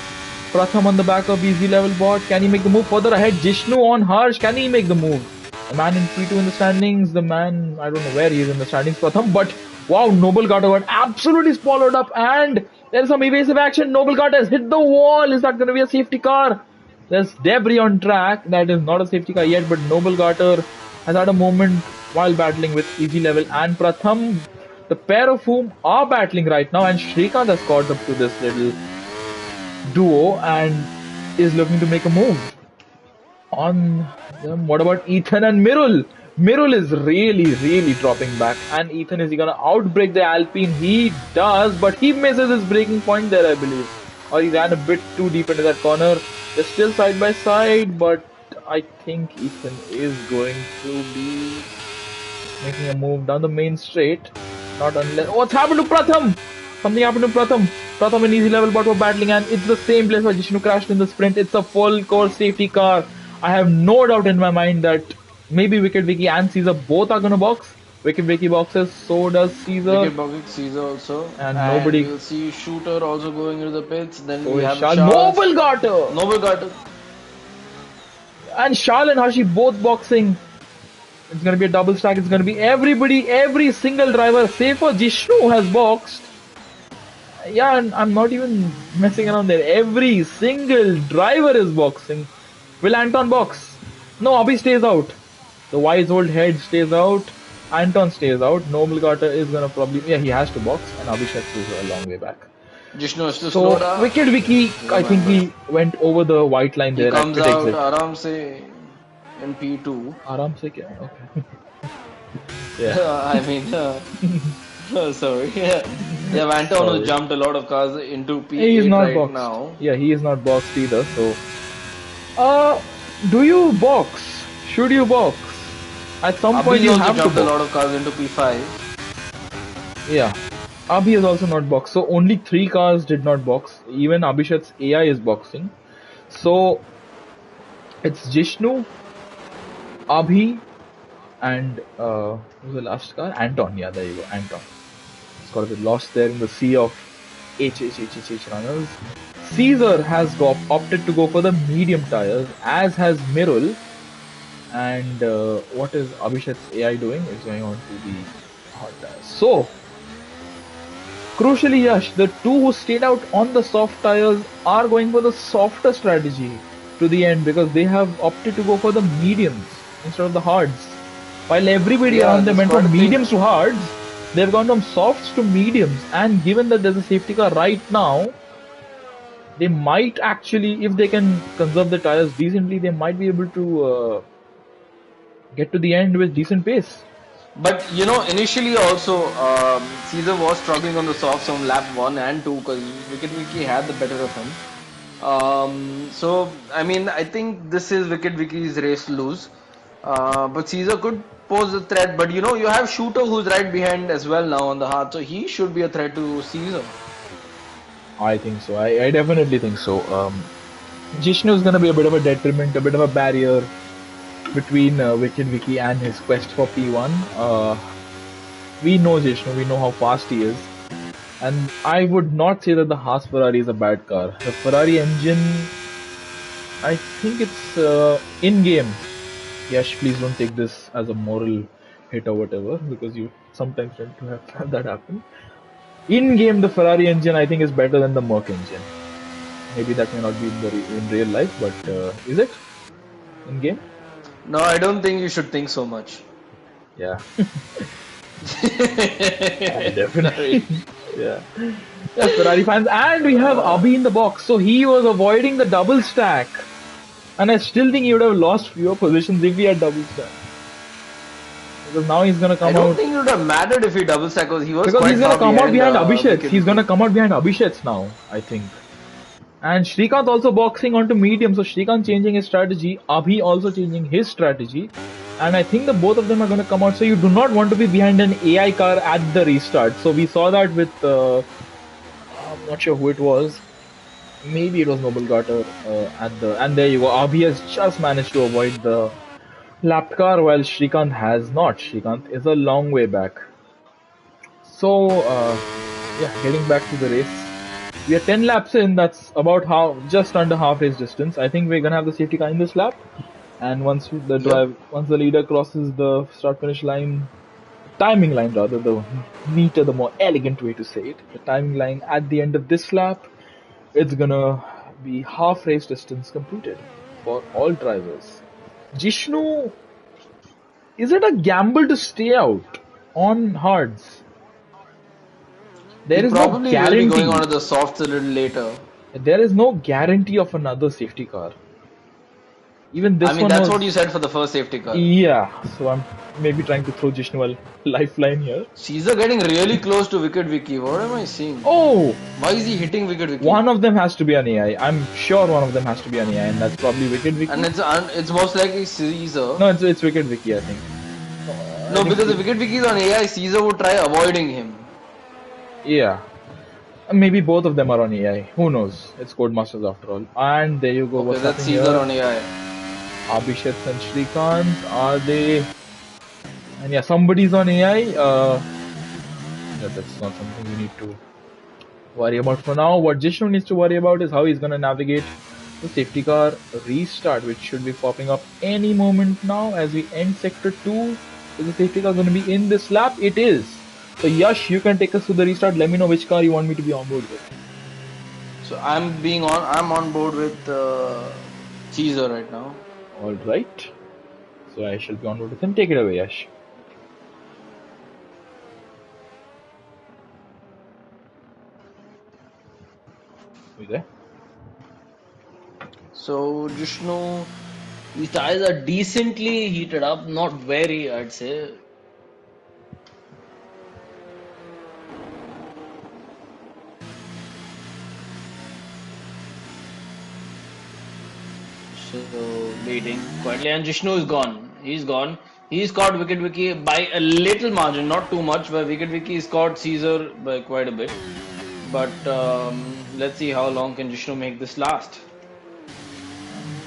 Pratham on the back of easy level bot. Can he make the move further ahead? Jishnu on Harsh. Can he make the move? The man in P2 in the standings. The man, I don't know where he is in the standings, Pratham, but wow, Noble Garter got absolutely swallowed up, and there's some evasive action. Noble Garter has hit the wall. Is that going to be a safety car? There's debris on track. That is not a safety car yet, but Noble Garter has had a moment while battling with easy level and Pratham, the pair of whom are battling right now, and Shrikant has caught up to this little duo and is looking to make a move on them. What about Ethan and Mirul? Mirul is really dropping back, and Ethan, is he gonna outbrake the Alpine? He does, but he misses his braking point there, I believe, or he ran a bit too deep into that corner. They're still side by side, but I think Ethan is going to be making a move down the main straight. Not unless... What's happened to Pratham? Something happened to Pratham. Pratham and easy level bot were battling, and it's the same place where Jishnu crashed in the sprint. It's a full course safety car. I have no doubt in my mind that maybe Wicked Vicky and Caesar both are going to box. Wicked Vicky boxes, so does Caesar. Wicked boxes, Caesar also. And nobody... We'll see Shooter also going into the pits. Then so we have Charles. Noble Garter! Noble Garter. And Charles and Hashi both boxing. It's going to be a double stack. It's going to be everybody, every single driver, save for Jishnu, has boxed. Yeah, and I'm not even messing around there. Every single driver is boxing. Will Anton box? No, Abhi stays out. The wise old head stays out. Anton stays out. Noble Garter is going to probably... Yeah, he has to box. And Abhishek is a long way back. Jishnu has to slow down. Wicked Vicky, I think he went over the white line there. He comes out aram se in P2. Aram se kya? Okay. Yeah. I mean... sorry. Yeah, Anton has jumped a lot of cars into P8 he is not right boxed now. Yeah, he is not boxed either. So, do you box? Should you box? At some point you have to box. Jumped a lot of cars into P5. Yeah, Abhi is also not boxed. So only 3 cars did not box. Even Abhishek's AI is boxing. So it's Jishnu, Abhi, and who's the last car? Anton. Yeah, there you go, Anton. It's got a bit lost there in the sea of H runners. Caesar has opted to go for the medium tires, as has Mirul. And what is Abhishek's AI doing? Is going on to the hard tires. So, crucially, Yash, the two who stayed out on the soft tires are going for the softer strategy to the end because they have opted to go for the mediums instead of the hards. While everybody around them went from mediums to hards, they've gone from softs to mediums. And given that there's a safety car right now, they might actually, if they can conserve the tires decently, they might be able to get to the end with decent pace. But you know, initially also Caesar was struggling on the softs on lap 1 and 2 because Wicket Wiki had the better of him. So I mean, I think this is Wicket Wiki's race to lose. But Caesar could pose a threat. But you know, you have Shooter who's right behind as well now on the hard, so he should be a threat to Caesar. I think so. I definitely think so. Jishnu is going to be a bit of a detriment, a bit of a barrier between Wicket Wiki and his quest for P1. We know Jishnu, we know how fast he is. And I would not say that the Haas Ferrari is a bad car. The Ferrari engine, I think it's in-game. Yash, please don't take this as a moral hit or whatever, because you sometimes tend to have that happen. In-game, the Ferrari engine, I think, is better than the Merc engine. Maybe that may not be in real life, but is it? In-game? No, I don't think you should think so much. Yeah. Definitely. Yeah. Ferrari fans. And we have Abhi in the box. So he was avoiding the double stack. And I still think he would have lost fewer positions if he had double stack. Because now he's going to come out. I don't think it would have mattered if he double stack because he was because quite he's going to come out behind Abhishek. He's going to to come out behind Abhishek now, I think. And Shrikant also boxing onto medium. So Shrikant changing his strategy. Abhi also changing his strategy. And I think the both of them are going to come out. So you do not want to be behind an AI car at the restart. So we saw that with, I'm not sure who it was. Maybe it was Noble Carter and there you go. Abhi has just managed to avoid the lapped car while Shrikant has not. Shrikant is a long way back. So, yeah, getting back to the race. We are 10 laps in. That's about just under half race distance. I think we're going to have the safety car in this lap. And once the leader crosses the start-finish line, timing line rather, the neater, the more elegant way to say it, the timing line at the end of this lap, it's gonna be half race distance completed for all drivers. Jishnu, is it a gamble to stay out on hards? There is no guarantee. Will be going on to the softs a little later. There is no guarantee of another safety car. Even this one that's what you said for the first safety car. Yeah, so I'm maybe trying to throw Jishnu a lifeline here. Caesar getting really close to Wicket Wiki. What am I seeing? Oh! Why is he hitting Wicket Wiki? One of them has to be an AI. I'm sure one of them has to be an AI, and that's probably Wicket Wiki. And it's most likely Caesar. No, it's Wicket Wiki, I think. No, because if Wicket Wiki is on AI, Caesar would try avoiding him. Yeah. Maybe both of them are on AI. Who knows? It's Codemasters after all. And there you go. Okay, that's Caesar here? On AI. Abhishek and Shrikant, are they? And yeah, somebody's on AI. Yeah, that's not something we need to worry about for now. What Jishnu needs to worry about is how he's going to navigate the safety car restart, which should be popping up any moment now as we end sector 2. Is the safety car going to be in this lap? It is. So Yash, you can take us to the restart. Let me know which car you want me to be on board with. So I'm on board with Caesar right now. Alright. So I shall be on board with him. Take it away, Yash. You there? So Jishnu, these tires are decently heated up, not very, I'd say. So waiting quietly, and Jishnu is gone. He's gone. He's caught Wicket Wiki by a little margin, not too much, but Wicket Wiki is caught Caesar by quite a bit. But let's see how long can Jishnu make this last.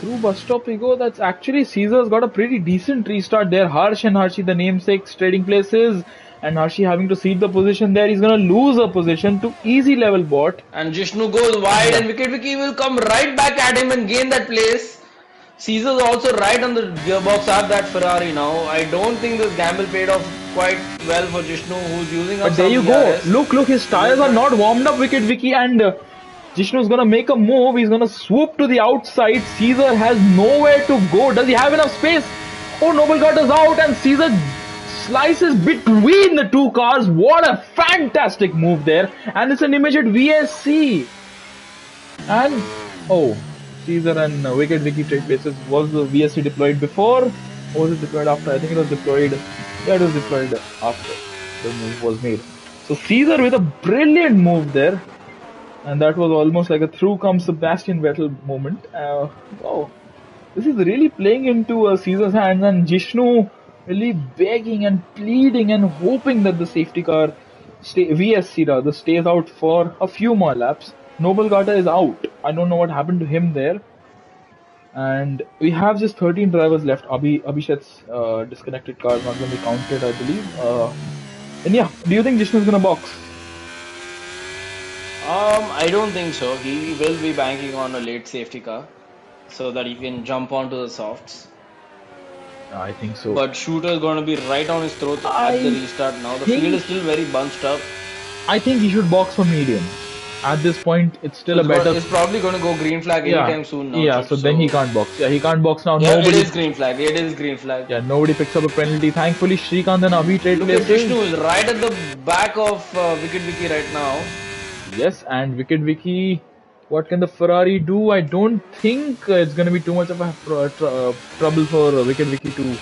Through bus stop we go. That's actually Caesar's got a pretty decent restart there. Harsh and Harshi, the namesakes, trading places. and Harshy having to cede the position there. He's gonna lose a position to easy level bot. And Jishnu goes wide, Yeah. and Wicket Wiki will come right back at him and gain that place. Caesar's also right on the gearbox at that Ferrari now. I don't think this gamble paid off quite well for Jishnu, who's using up But there some you go. DRS. Look, his tires are not warmed up, Wicket Wiki, and Jishnu's gonna make a move. He's gonna swoop to the outside. Caesar has nowhere to go. Does he have enough space? Oh, Noble got us out, and Caesar slices between the two cars. What a fantastic move there. And it's an immediate VSC. And, oh, Caesar and Wicket Wiki trade places. Was the VSC deployed before? Or was it deployed after? I think it was deployed. Yeah, it was deployed after the move was made. So Caesar with a brilliant move there. And that was almost like a through comes Sebastian Vettel moment. Wow. This is really playing into Caesar's hands, and Jishnu really begging and pleading and hoping that the safety car, VSC rather, stays out for a few more laps. Noble Gata is out. I don't know what happened to him there. And we have just 13 drivers left. Abhishek's disconnected car is not going to be counted, I believe. And yeah, do you think Jishnu is going to box? I don't think so. He will be banking on a late safety car so that he can jump onto the softs. I think so. But Shooter is going to be right on his throat at the restart now. The field is still very bunched up. I think he should box for medium. At this point, it's still a better. It's probably going to go green flag anytime soon now. Yeah, so then he can't box. Yeah, he can't box now. Yeah, nobody. It is green flag. It is green flag. Yeah, nobody picks up a penalty. Thankfully, Srikanth and Abhi trade places. Vishnu is right at the back of Wicket Wiki right now. Yes, and Wicket Wiki, what can the Ferrari do? I don't think it's going to be too much of a trouble for Wicket Wiki to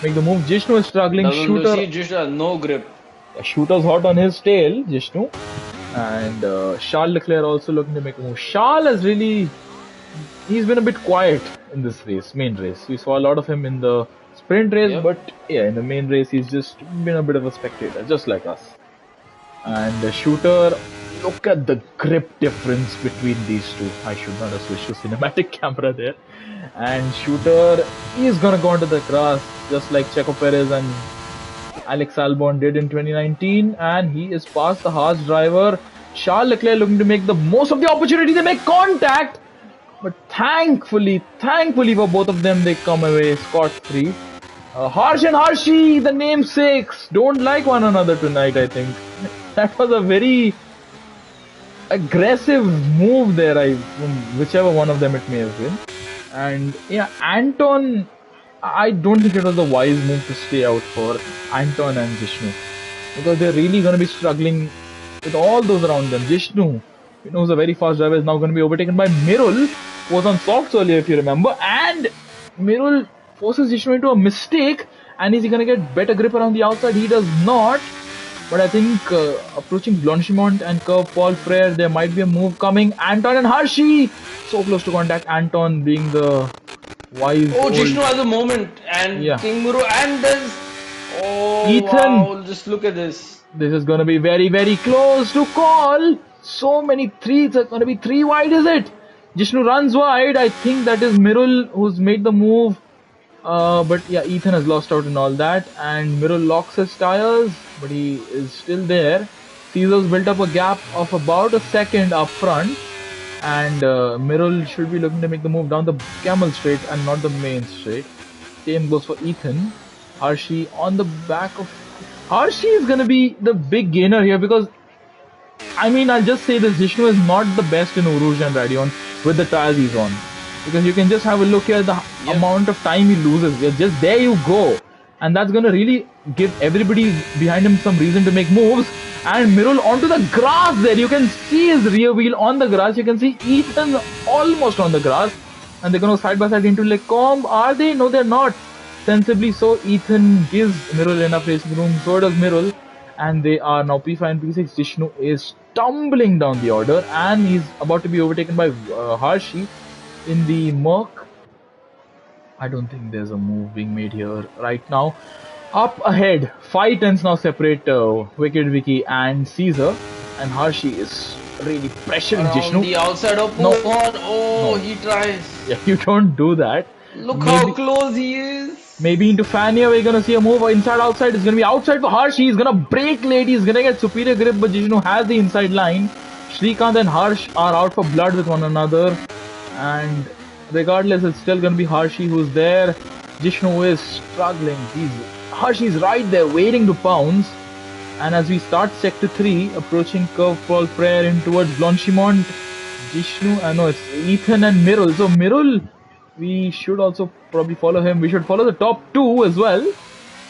make the move. Jishnu is struggling. Shooter, no grip. Yeah, Shooter's hot on his tail, Jishnu. And Charles Leclerc also looking to make a move. Charles has really, he's been a bit quiet in this race, main race. We saw a lot of him in the sprint race, but yeah, in the main race, he's just been a bit of a spectator, just like us. And Shooter, look at the grip difference between these two. I should not have switched to cinematic camera there. And Shooter, he's gonna go onto the grass, just like Checo Perez and Alex Albon did in 2019, and he is past the Haas driver. Charles Leclerc looking to make the most of the opportunity. They make contact, but thankfully for both of them, they come away scot-free. Harsh and Harshy, the namesakes, don't like one another tonight, I think. That was a very aggressive move there, whichever one of them it may have been. And yeah, Anton, I don't think it was a wise move to stay out for Anton and Jishnu, because they're really going to be struggling with all those around them. Jishnu, who's a very fast driver, is now going to be overtaken by Mirul, who was on softs earlier if you remember, and Mirul forces Jishnu into a mistake, and is he going to get better grip around the outside? He does not. But I think approaching Blanchimont and Curve Paul Frere, there might be a move coming. Anton and Harshy, so close to contact. Anton being the wise. Oh, Jishnu has a moment, and King Muru, and there's Ethan. Wow, just look at this. This is going to be very, very close to call. So many threes. It's going to be 3 wide, is it? Jishnu runs wide. I think that is Mirul who's made the move. But yeah, Ethan has lost out in all that, and Mirul locks his tires, but he is still there. Caesar's built up a gap of about a second up front, and Mirul should be looking to make the move down the camel straight and not the main straight. Same goes for Ethan. Harshy on the back of... Harshy is going to be the big gainer here, because I mean, I'll just say this, Jishnu is not the best in Eau Rouge and Radion with the tires he's on. Because you can just have a look here at the amount of time he loses. Just there you go. And that's going to really give everybody behind him some reason to make moves. And Mirul onto the grass there. You can see his rear wheel on the grass. You can see Ethan almost on the grass. And they're going to go side by side into Lecombe. Are they? No, they're not. Sensibly so, Ethan gives Mirul enough racing room. So does Mirul. And they are now P5 and P6. Jishnu is tumbling down the order. And he's about to be overtaken by Harshy in the Merc. I don't think there's a move being made here right now. Up ahead, 5 tenths now separate Wicket Wiki and Caesar, and Harshy is really pressuring Jishnu. The outside of he tries. Yeah, you don't do that. Look how close he is. Maybe into Fania, we're gonna see a move inside outside. It's gonna be outside for Harsh. He's gonna break late. He's gonna get superior grip, but Jishnu has the inside line. Shrikant and Harsh are out for blood with one another. And regardless, it's still gonna be Harshi who's there. Jishnu is struggling. Harsh is right there waiting to pounce. And as we start sector 3, approaching curveball prayer in towards Blanchimont, Jishnu, no, it's Ethan and Mirul. So Mirul, we should also probably follow him. We should follow the top 2 as well.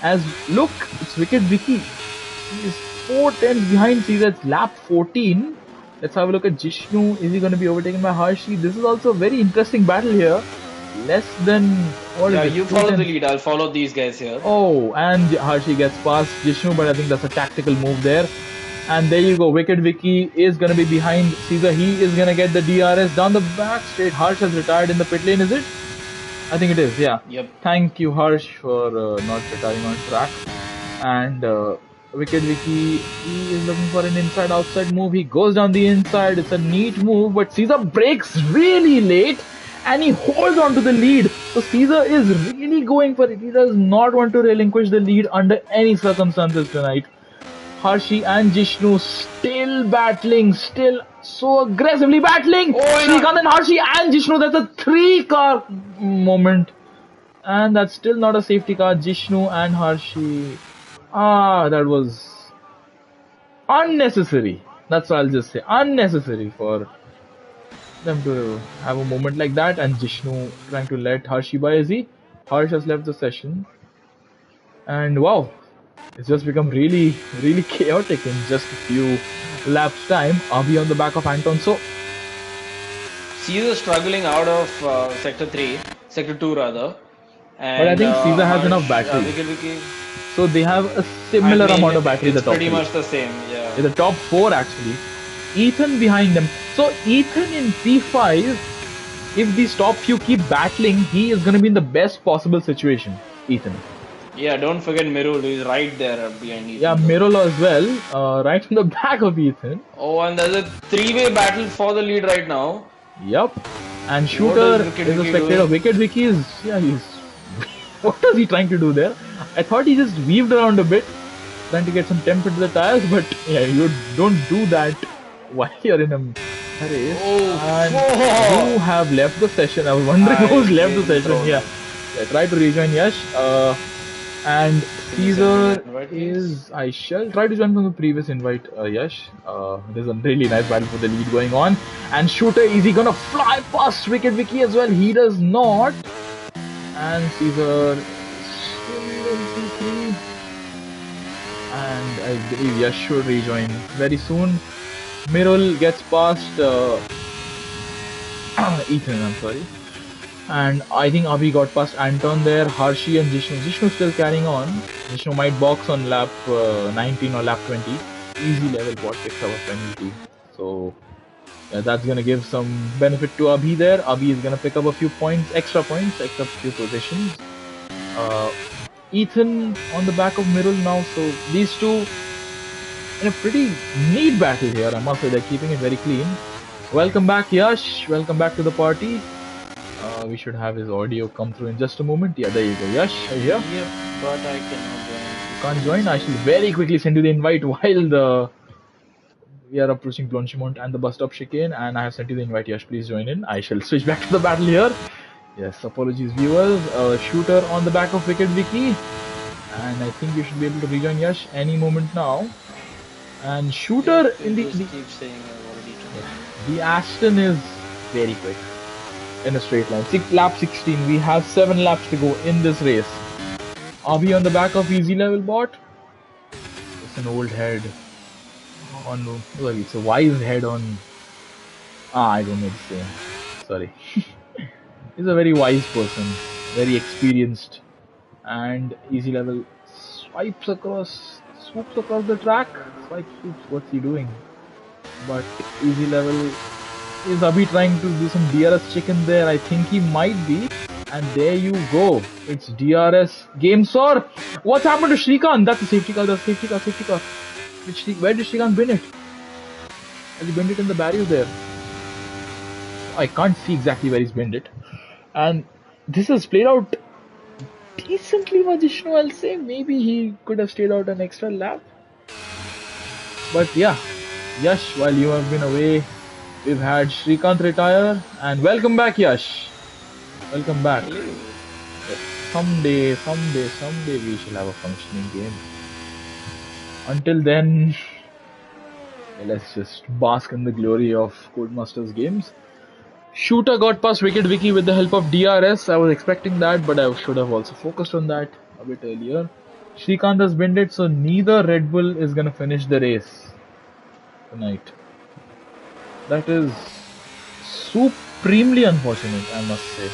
As look, it's Wicked Vicky. He is 4 tenths behind Caesar. It's lap 14. Let's have a look at Jishnu. Is he going to be overtaken by Harshi? This is also a very interesting battle here. Less than... what is it? You follow the lead. I'll follow these guys here. Oh, and Harshi gets past Jishnu, but I think that's a tactical move there. And there you go. Wicked Vicky is going to be behind Caesar. He is going to get the DRS down the back straight. Harsh has retired in the pit lane, is it? I think it is, yeah. Yep. Thank you, Harsh, for not retiring on track. And Wicked Vicky, he is looking for an inside-outside move. He goes down the inside. It's a neat move, but Caesar breaks really late and he holds on to the lead. So Caesar is really going for it. He does not want to relinquish the lead under any circumstances tonight. Harshi and Jishnu still battling, still so aggressively battling. Shrikant and Harshi and Jishnu, that's a 3-car moment. And that's still not a safety car. Jishnu and Harshi. That was unnecessary. That's what I'll just say. Unnecessary for them to have a moment like that. And Jishnu trying to let Harshi by easy. Harsh has left the session. And wow, it's just become really, really chaotic in just a few laps time. Abhi on the back of Anton. So Caesar struggling out of sector 2 rather. And, but I think Caesar has enough battery. So they have a similar amount of battery. It's the top pretty 3. much the same, yeah. In the top 4 actually. Ethan behind them. So Ethan in P5, if these top few keep battling, he is going to be in the best possible situation. Ethan. Yeah, don't forget Mirul, who is right there behind Ethan. Yeah, Mirul as well, right from the back of Ethan. Oh, and there's a 3-way battle for the lead right now. Yup. And Shooter is a spectator. Wicked Vicky is, he's... what is he trying to do there? I thought he just weaved around a bit, trying to get some temp into the tires, but yeah, you don't do that while you're in a race. And you have left the session. I was wondering who's left the session. Yeah, try to rejoin Yash. And Caesar is... I shall try to join from the previous invite, Yash. There's a really nice battle for the lead going on. And Shooter, is he gonna fly past Wicked Vicky as well? He does not. And Caesar still in P3. And I believe Yash should rejoin very soon. Mirul gets past Ethan, I'm sorry. And I think Abhi got past Anton there. Harshi and Jishnu. Jishnu still carrying on. Jishnu might box on lap 19 or lap 20. Easy level bot picks up a penalty. So yeah, that's gonna give some benefit to Abhi there. Abhi is gonna pick up a few points, extra few positions. Ethan on the back of Mirul now. So these two in a pretty neat battle here. I must say they're keeping it very clean. Welcome back, Yash. Welcome back to the party. We should have his audio come through in just a moment. Yeah, there you go. Yash, are you here? Yep, but I cannot join. You can't join? I shall very quickly send you the invite while we are approaching Blanchimont and the bus stop chicane, and I have sent you the invite. Yash, please join in. I shall switch back to the battle here. Yes, apologies viewers. Shooter on the back of Wicked Vicky, and I think you should be able to rejoin Yash any moment now. And Shooter in the... keep saying I've already tried. The Aston is very quick in a straight line. Lap 16. We have 7 laps to go in this race. Abhi on the back of easy level bot. It's an old head on... sorry, it's a wise head on... I don't know to say. Sorry. He's a very wise person. Very experienced. And easy level swoops across the track. Swoops, what's he doing? But easy level... is Abhi trying to do some DRS chicken there? I think he might be. And there you go. It's DRS game, sir. What's happened to Shrikant? That's a safety car. Safety car. Where did Shrikant bin it? Has he binned it in the barrier there? I can't see exactly where he's binned it. And this has played out decently for Jishnu, I'll say. Maybe he could have stayed out an extra lap. But yeah, Yash, while you have been away, we've had Shrikant retire. And welcome back, Yash. Welcome back. Hello. Someday we shall have a functioning game. Until then, let's just bask in the glory of Codemasters games. Shooter got past Wicked Wiki with the help of DRS. I was expecting that, but I should have also focused on that a bit earlier. Shrikant has binned it, so neither Red Bull is gonna finish the race tonight. That is supremely unfortunate, I must say,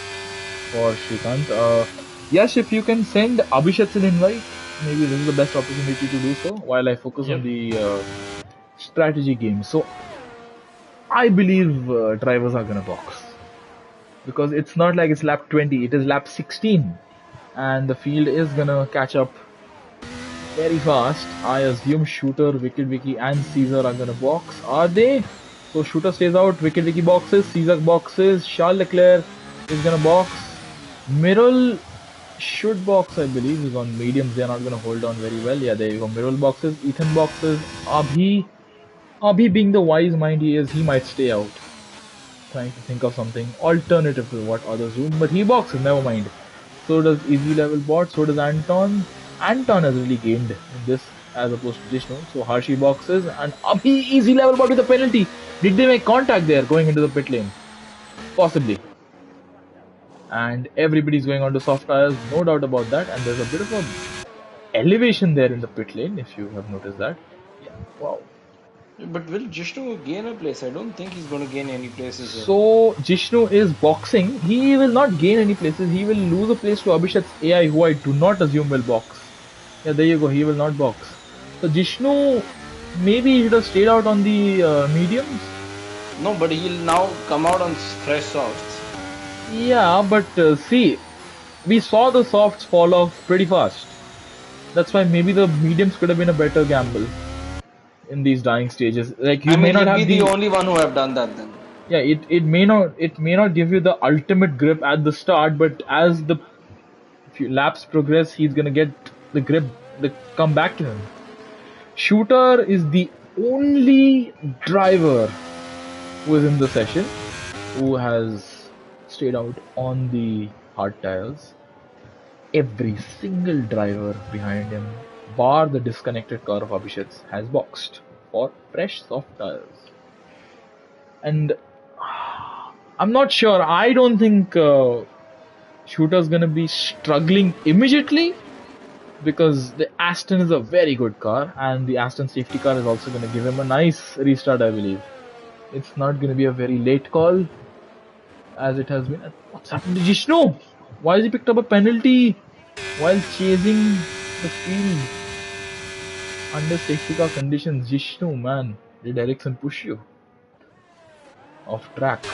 for Shrikant. Yes, if you can send Abhishek an invite, maybe this is the best opportunity to do so while I focus on the strategy game. So I believe drivers are gonna box because it's not like it's lap 20; it is lap 16, and the field is gonna catch up very fast. I assume Shooter, Wicked Wiki, and Caesar are gonna box. Are they? So Shooter stays out, Wicked Wiki boxes, Caesar boxes, Charles Leclerc is gonna box. Mirrol should box, I believe. He's on mediums, they're not gonna hold on very well. Yeah, there you go. Mirrol boxes, Ethan boxes, Abhi being the wise mind he is, he might stay out. Trying to think of something alternative to what others do, but he boxes, never mind. So does Easy Level Bot, so does Anton. Anton has really gained in this as opposed to Jishnu. So Harshi boxes and Abhi Easy Level Bot with a penalty. Did they make contact there going into the pit lane? Possibly. And everybody's going on to soft tires, no doubt about that. And there's a bit of a elevation there in the pit lane, if you have noticed that. Yeah, wow. But will Jishnu gain a place? I don't think he's going to gain any places here. So Jishnu is boxing. He will not gain any places. He will lose a place to Abhishek's AI, who I do not assume will box. Yeah, there you go. He will not box. So Jishnu, maybe he should have stayed out on the mediums. No, but he'll now come out on fresh softs. Yeah, but see, we saw the softs fall off pretty fast. That's why maybe the mediums could have been a better gamble in these dying stages. Like you may not have the only one who have done that then. Yeah, it may not give you the ultimate grip at the start, but as the few laps progress, he's gonna get the grip come back to him. Shooter is the only driver who is in the session who has stayed out on the hard tires. Every single driver behind him, bar the disconnected car of Abhishek's, has boxed for fresh soft tires. And I'm not sure. I don't think Shooter's gonna be struggling immediately because the Aston is a very good car, and the Aston safety car is also gonna give him a nice restart, I believe. It's not gonna be a very late call, as it has been. What's happened to Jishnu? Why has he picked up a penalty while chasing the field under safety car conditions? Jishnu, man, did Ericsson push you off track?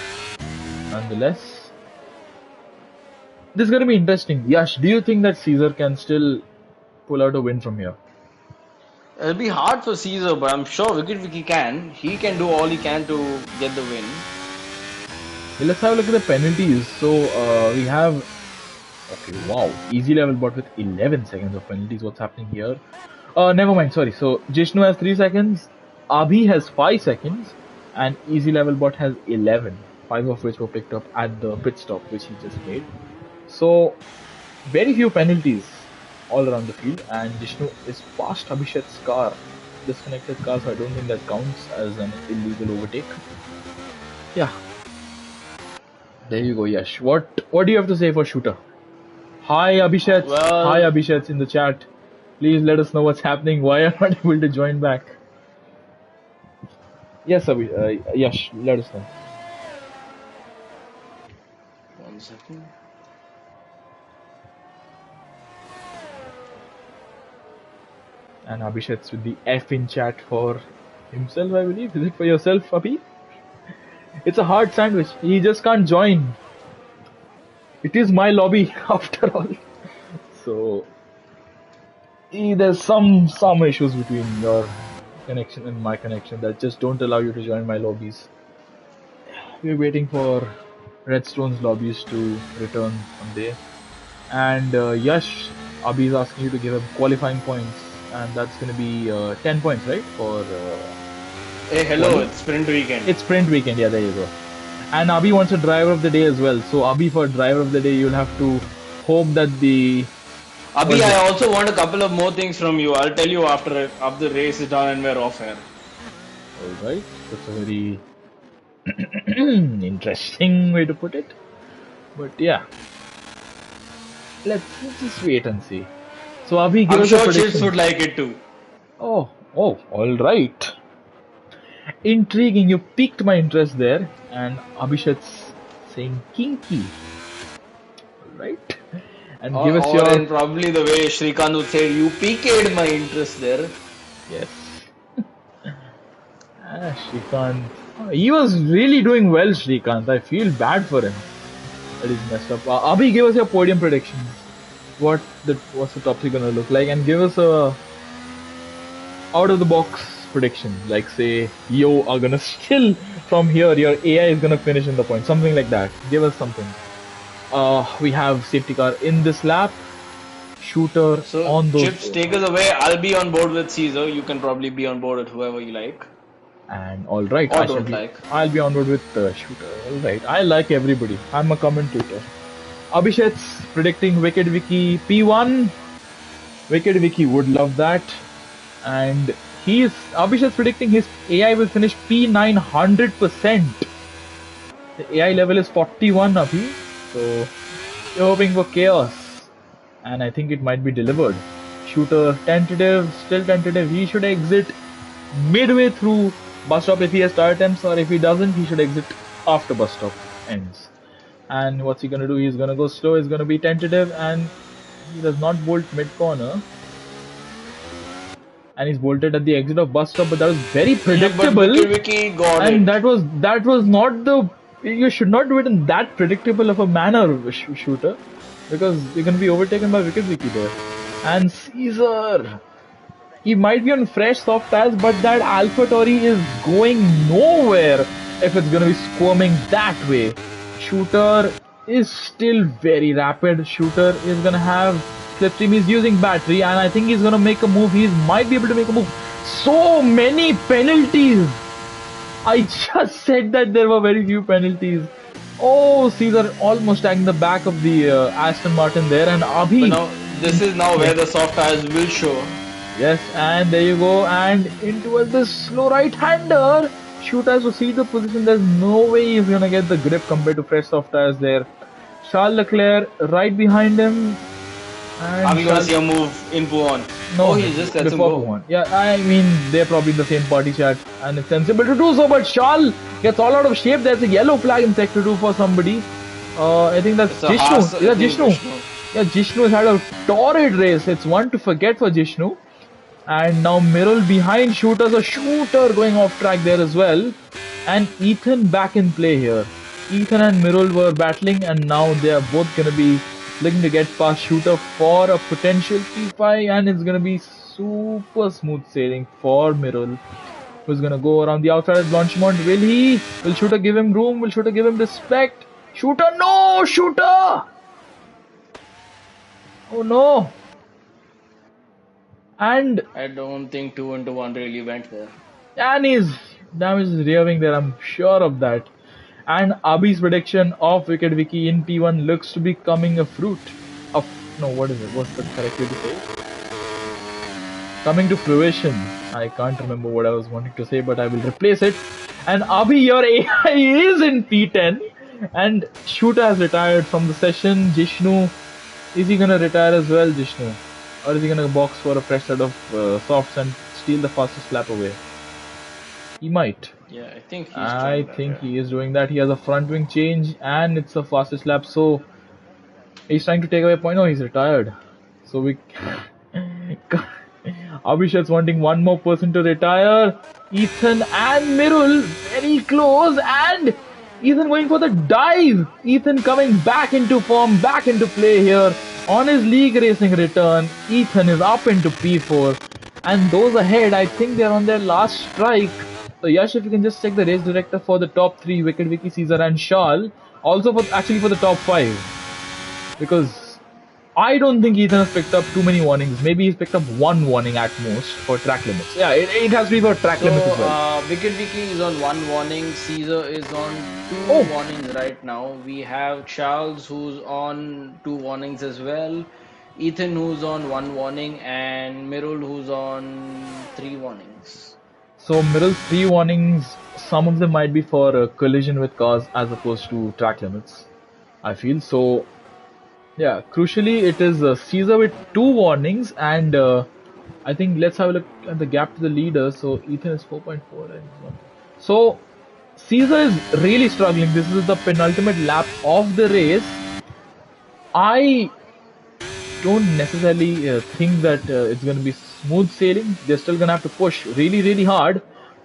Nonetheless, this is going to be interesting. Yash, do you think that Caesar can still pull out a win from here? It'll be hard for Caesar, but I'm sure Wicked Wiki can. He can do all he can to get the win. Okay, let's have a look at the penalties. So we have, okay, wow, Easy Level Bot with 11 seconds of penalties. What's happening here? Never mind, sorry. So Jishnu has 3 seconds, Abhi has 5 seconds, and Easy Level Bot has 11. 5 of which were picked up at the pit stop which he just made. So very few penalties all around the field, and Jishnu is past Abhishek's car, disconnected car, so I don't think that counts as an illegal overtake. Yeah, there you go, Yash. What do you have to say for Shooter? Hi Abhishek, hi Abhishek in the chat. Please let us know what's happening. Why are not able to join back? Yes, Yash, let us know. 1 second. And Abhishek's with the F in chat for himself, I believe. Is it for yourself, Abhi? It's a hard sandwich. He just can't join. It is my lobby, after all. So there's some issues between your connection and my connection that just don't allow you to join my lobbies. We're waiting for Redstone's lobbies to return someday. And Yash, Abhi is asking you to give him qualifying points, and that's going to be 10 points, right? For Hey, hello, it's sprint weekend. it's sprint weekend. Yeah, there you go. And Abhi wants a driver of the day as well. So Abhi, for driver of the day, you'll have to hope that the Abhi, I also want a couple of more things from you. I'll tell you after the race is done and we're off air. all right, that's a very interesting way to put it. But yeah, let's just wait and see. So Abhi, give I'm us a sure prediction. Chips would like it too. Oh, all right. Intriguing. You piqued my interest there, and Abhishek's saying kinky. All right. And give us Or your in probably the way Shrikant would say, you piqued my interest there. yes. Shrikant. He was really doing well, Shrikant. I feel bad for him that he's messed up. Abhi, give us your podium predictions. What's the top three gonna look like, and give us a out of the box prediction. Like say you are gonna still from here your AI is gonna finish in the point, something like that. Give us something. We have safety car in this lap. Shooter So, on those. Chips, take us away. I'll be on board with Caesar. You can probably be on board with whoever you like. And all right, Or don't like. I'll be on board with Shooter. All right, I like everybody. I'm a commentator. Abhishek's predicting Wicked Wiki P1. Wicked Wiki would love that. And Abhishek's predicting his AI will finish P9 100%. The AI level is 41, Abhi. So you're hoping for chaos. And I think it might be delivered. Shooter tentative, still tentative. He should exit midway through bus stop if he has tire attempts, or if he doesn't, he should exit after bus stop ends. And what's he gonna do? He's gonna go slow, he's gonna be tentative, and he does not bolt mid corner. And he's bolted at the exit of bus stop, but that was very predictable. Yeah, but Wiki got and it. that was not the. You should not do it in that predictable of a manner, Shooter, because you're gonna be overtaken by Wicked Wiki there. And Caesar. He might be on fresh soft tires, but that AlphaTauri is going nowhere if it's going to be squirming that way. Shooter is still very rapid. Shooter is going to have slipstream. He's using battery, and I think he's going to make a move. He might be able to make a move. So many penalties. I just said that there were very few penalties. Oh, Caesar almost tagging the back of the Aston Martin there, and Abhi. But now, this is now where the soft tires will show. Yes, and there you go, and into this slow right-hander. Shooter has to see the position. There's no way he's gonna get the grip compared to fresh soft tires there. Charles Leclerc right behind him. And Are we gonna see a move in Puan? No, he just lets him before go. Puan. Yeah, I mean they're probably in the same party chat, and it's sensible to do so. But Charles gets all out of shape. There's a yellow flag in sector 2 for somebody. I think that's Jishnu. Yeah, Jishnu. Yeah, Jishnu has had a torrid race. It's one to forget for Jishnu. And now Mirul behind Shooter, so Shooter going off track there as well. And Ethan back in play here. Ethan and Mirul were battling, and now they are both going to be looking to get past Shooter for a potential P5, and it's going to be super smooth sailing for Mirul, who's going to go around the outside of Blanchimont. Will Shooter give him room? Will Shooter give him respect? Shooter, no! Shooter! Oh no! And I don't think 2 into 1 really went there. and his damage is rearing there, I'm sure of that. And Abhi's prediction of Wicked Wiki in P1 looks to be coming a fruit. What is it? What's the correct way to say it? Coming to fruition. I can't remember what I was wanting to say, but I will replace it. And Abhi, your AI is in P10. And Shooter has retired from the session. Jishnu, is he gonna retire as well, Jishnu? Or is he gonna box for a fresh set of softs and steal the fastest lap away? He might. Yeah, I think he is doing that. He has a front wing change and it's the fastest lap, so he's trying to take away a point. No, he's retired. So we Abhishek's wanting one more person to retire. Ethan and Mirul very close, and Ethan going for the dive. Ethan coming back into form, back into play here. On his league racing return, Ethan is up into P4, and those ahead, I think they're on their last strike. So Yash, if you can just check the race director for the top 3, Wicked Wiki, Caesar and Charles. Also for the top 5, because I don't think Ethan has picked up too many warnings. Maybe he's picked up one warning at most for track limits. Yeah, it has to be for track limits as well. Wicked Wiki is on one warning. Caesar is on two Oh, warnings right now. We have Charles who's on two warnings as well. Ethan who's on one warning and Mirul who's on three warnings. so Mirror's three warnings. Some of them might be for collision with cars as opposed to track limits. I feel so. Yeah, crucially, it is Caesar with two warnings, and I think let's have a look at the gap to the leader. So Ethan is 4.4 and he's 1. So Caesar is really struggling. This is the penultimate lap of the race. I don't necessarily think that it's going to be smooth sailing. They're still going to have to push really, really hard.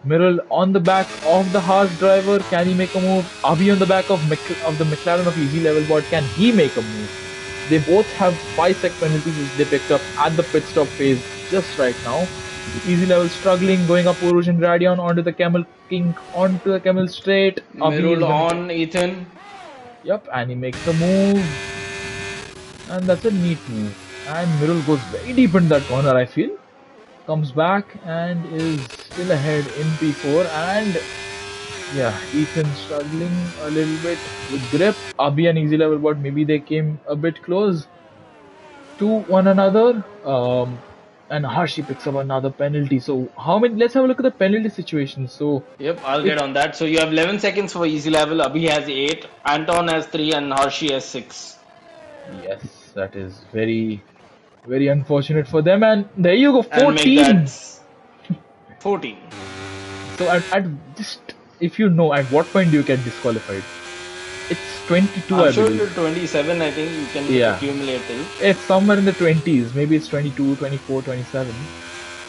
Mirrell on the back of the Haas driver. Can he make a move? Abhi on the back of the McLaren of Easy Level Board. Can he make a move? They both have 5 sec penalties which they picked up at the pit stop phase just right now. Easy Level struggling, going up Uruj and Radion onto the Camel King, onto the Camel straight. Mirul on Ethan. Yep, and he makes the move. And that's a neat move. And Mirul goes very deep in that corner, I feel. Comes back and is still ahead in P4. And yeah, Ethan struggling a little bit with grip. Abhi and Easy Level Bot, maybe they came a bit close to one another. And Harshi picks up another penalty. So how many? Let's have a look at the penalty situation. So yep, I'll get on that. So you have 11 seconds for Easy Level. Abhi has 8, Anton has 3, and Harshi has 6. Yes, that is very, very unfortunate for them. And there you go, 14. And make that 14. So at just, if you know, at what point do you get disqualified? It's 22, I'm I sure believe. till 27, I think you can accumulate till. It's somewhere in the 20s. Maybe it's 22, 24, 27.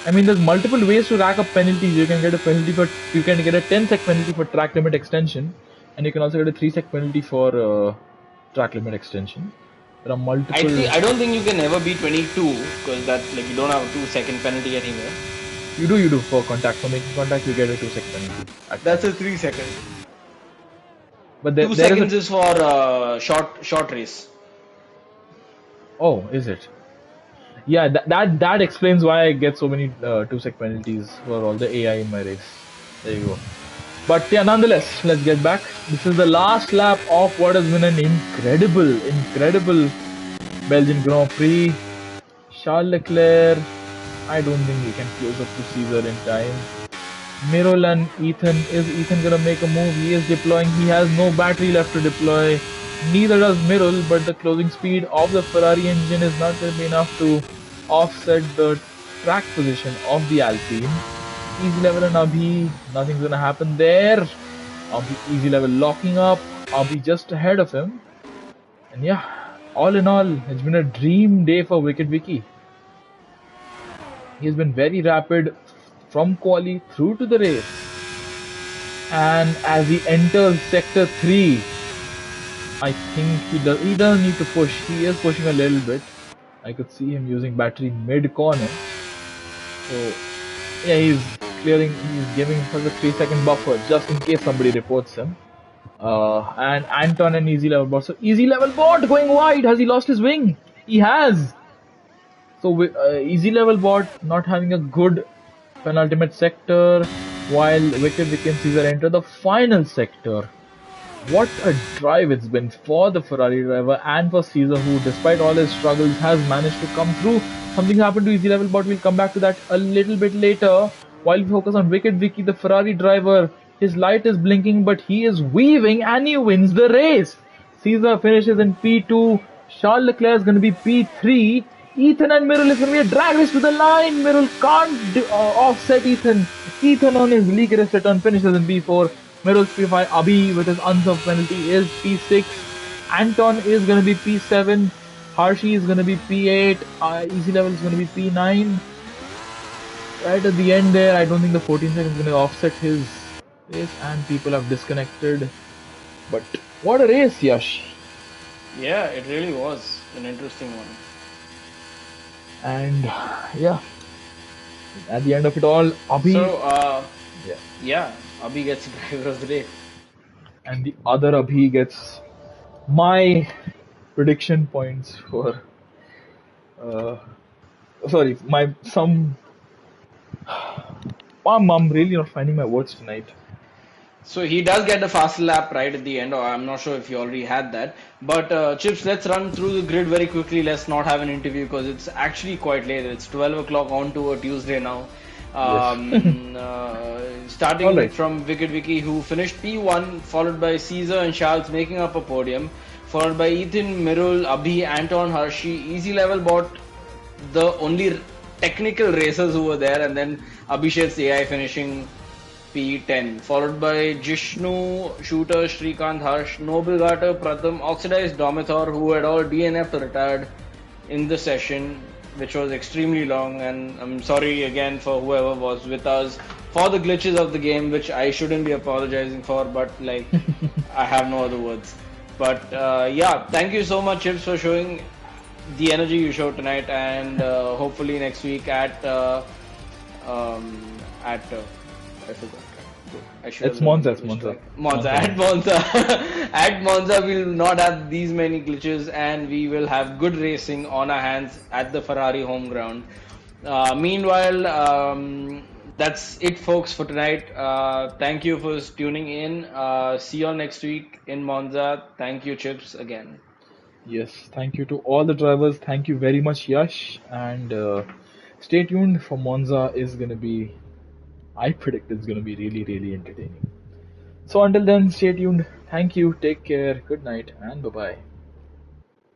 I mean, there's multiple ways to rack up penalties. You can get a penalty for, you can get a 10 sec penalty for track limit extension, and you can also get a 3 sec penalty for track limit extension. There are multiple. I don't think you can ever be 22 because that's like you don't have a 2-second penalty anywhere. You do for contact. For making contact, you get a 2 sec penalty. That's a 3-second. But there 2 there seconds is is for short race. Oh, is it? Yeah, that explains why I get so many 2 sec penalties for all the AI in my race. There you go. But yeah, nonetheless, let's get back. This is the last lap of what has been an incredible Belgian Grand Prix. Charles Leclerc, I don't think he can close up to Caesar in time. Mirol and Ethan, is Ethan gonna make a move? He is deploying, he has no battery left to deploy. Neither does Mirol, but the closing speed of the Ferrari engine is not going to be enough to offset the track position of the Alpine. Easy Level and Abhi, nothing's gonna happen there. Abhi Easy Level locking up, Abhi just ahead of him. And yeah, all in all, it's been a dream day for Wicked Wiki. He's been very rapid from quali through to the race. And as he enters sector 3, I think he doesn't need to push. He is pushing a little bit. I could see him using battery mid corner. So yeah, he's giving himself a 3-second buffer just in case somebody reports him. And Anton and Easy Level Bot. So Easy Level Bot going wide. Has he lost his wing? He has. So Easy Level Bot not having a good penultimate sector, while Wicked Wiki and Caesar enter the final sector. What a drive it's been for the Ferrari driver and for Caesar, who despite all his struggles has managed to come through. Something happened to Easy Level Bot. We'll come back to that a little bit later. While we focus on Wicked Wiki, the Ferrari driver, his light is blinking, but he is weaving and he wins the race. Caesar finishes in P2. Charles Leclerc is going to be P3. Ethan and Mirul is going to be a drag race to the line. Mirul can't offset Ethan. Ethan on his league race return finishes in P4. Mirul's P5. Abhi with his unserved penalty is P6. Anton is going to be P7. Harshi is going to be P8. Easy Level is going to be P9. Right at the end there, I don't think the 14 seconds is going to offset his race, and people have disconnected. But what a race, Yash! Yeah, it really was an interesting one. And yeah, at the end of it all, Abhi. So yeah, Abhi gets driver of the day, and the other Abhi gets my prediction points for Uh, sorry, my some. I'm really not finding my words tonight. So he does get a fast lap right at the end, or I'm not sure if you already had that. But Chips, let's run through the grid very quickly. Let's not have an interview because it's actually quite late. It's 12 o'clock on to a Tuesday now. Yes. All Starting right. from Wicked Wiki, who finished P1, followed by Caesar and Charles making up a podium, followed by Ethan, Mirul, Abhi, Anton, Hershey. Easy level bought the only technical racers who were there, and then Abhishek's AI finishing P10, followed by Jishnu, Shooter, Shrikant, Harsh, Noble Gata, Pratham, Oxidized Domithor, who had all DNF'd or retired in the session, which was extremely long. And I'm sorry again for whoever was with us for the glitches of the game, which I shouldn't be apologizing for, but like, I have no other words. But yeah, thank you so much, Chips, for showing the energy you showed tonight, and hopefully next week at I forgot. I should It's have Monza. remembered It's which Monza. track. Monza. At Monza. At Monza, we'll not have these many glitches, and we will have good racing on our hands at the Ferrari home ground. Meanwhile, that's it, folks, for tonight. Thank you for tuning in. See you all next week in Monza. Thank you, Chips, again. Yes. Thank you to all the drivers. Thank you very much, Yash. And stay tuned for Monza. Is gonna be. I predict it's gonna be really, really entertaining. So until then, stay tuned. Thank you. Take care. Good night, and bye bye.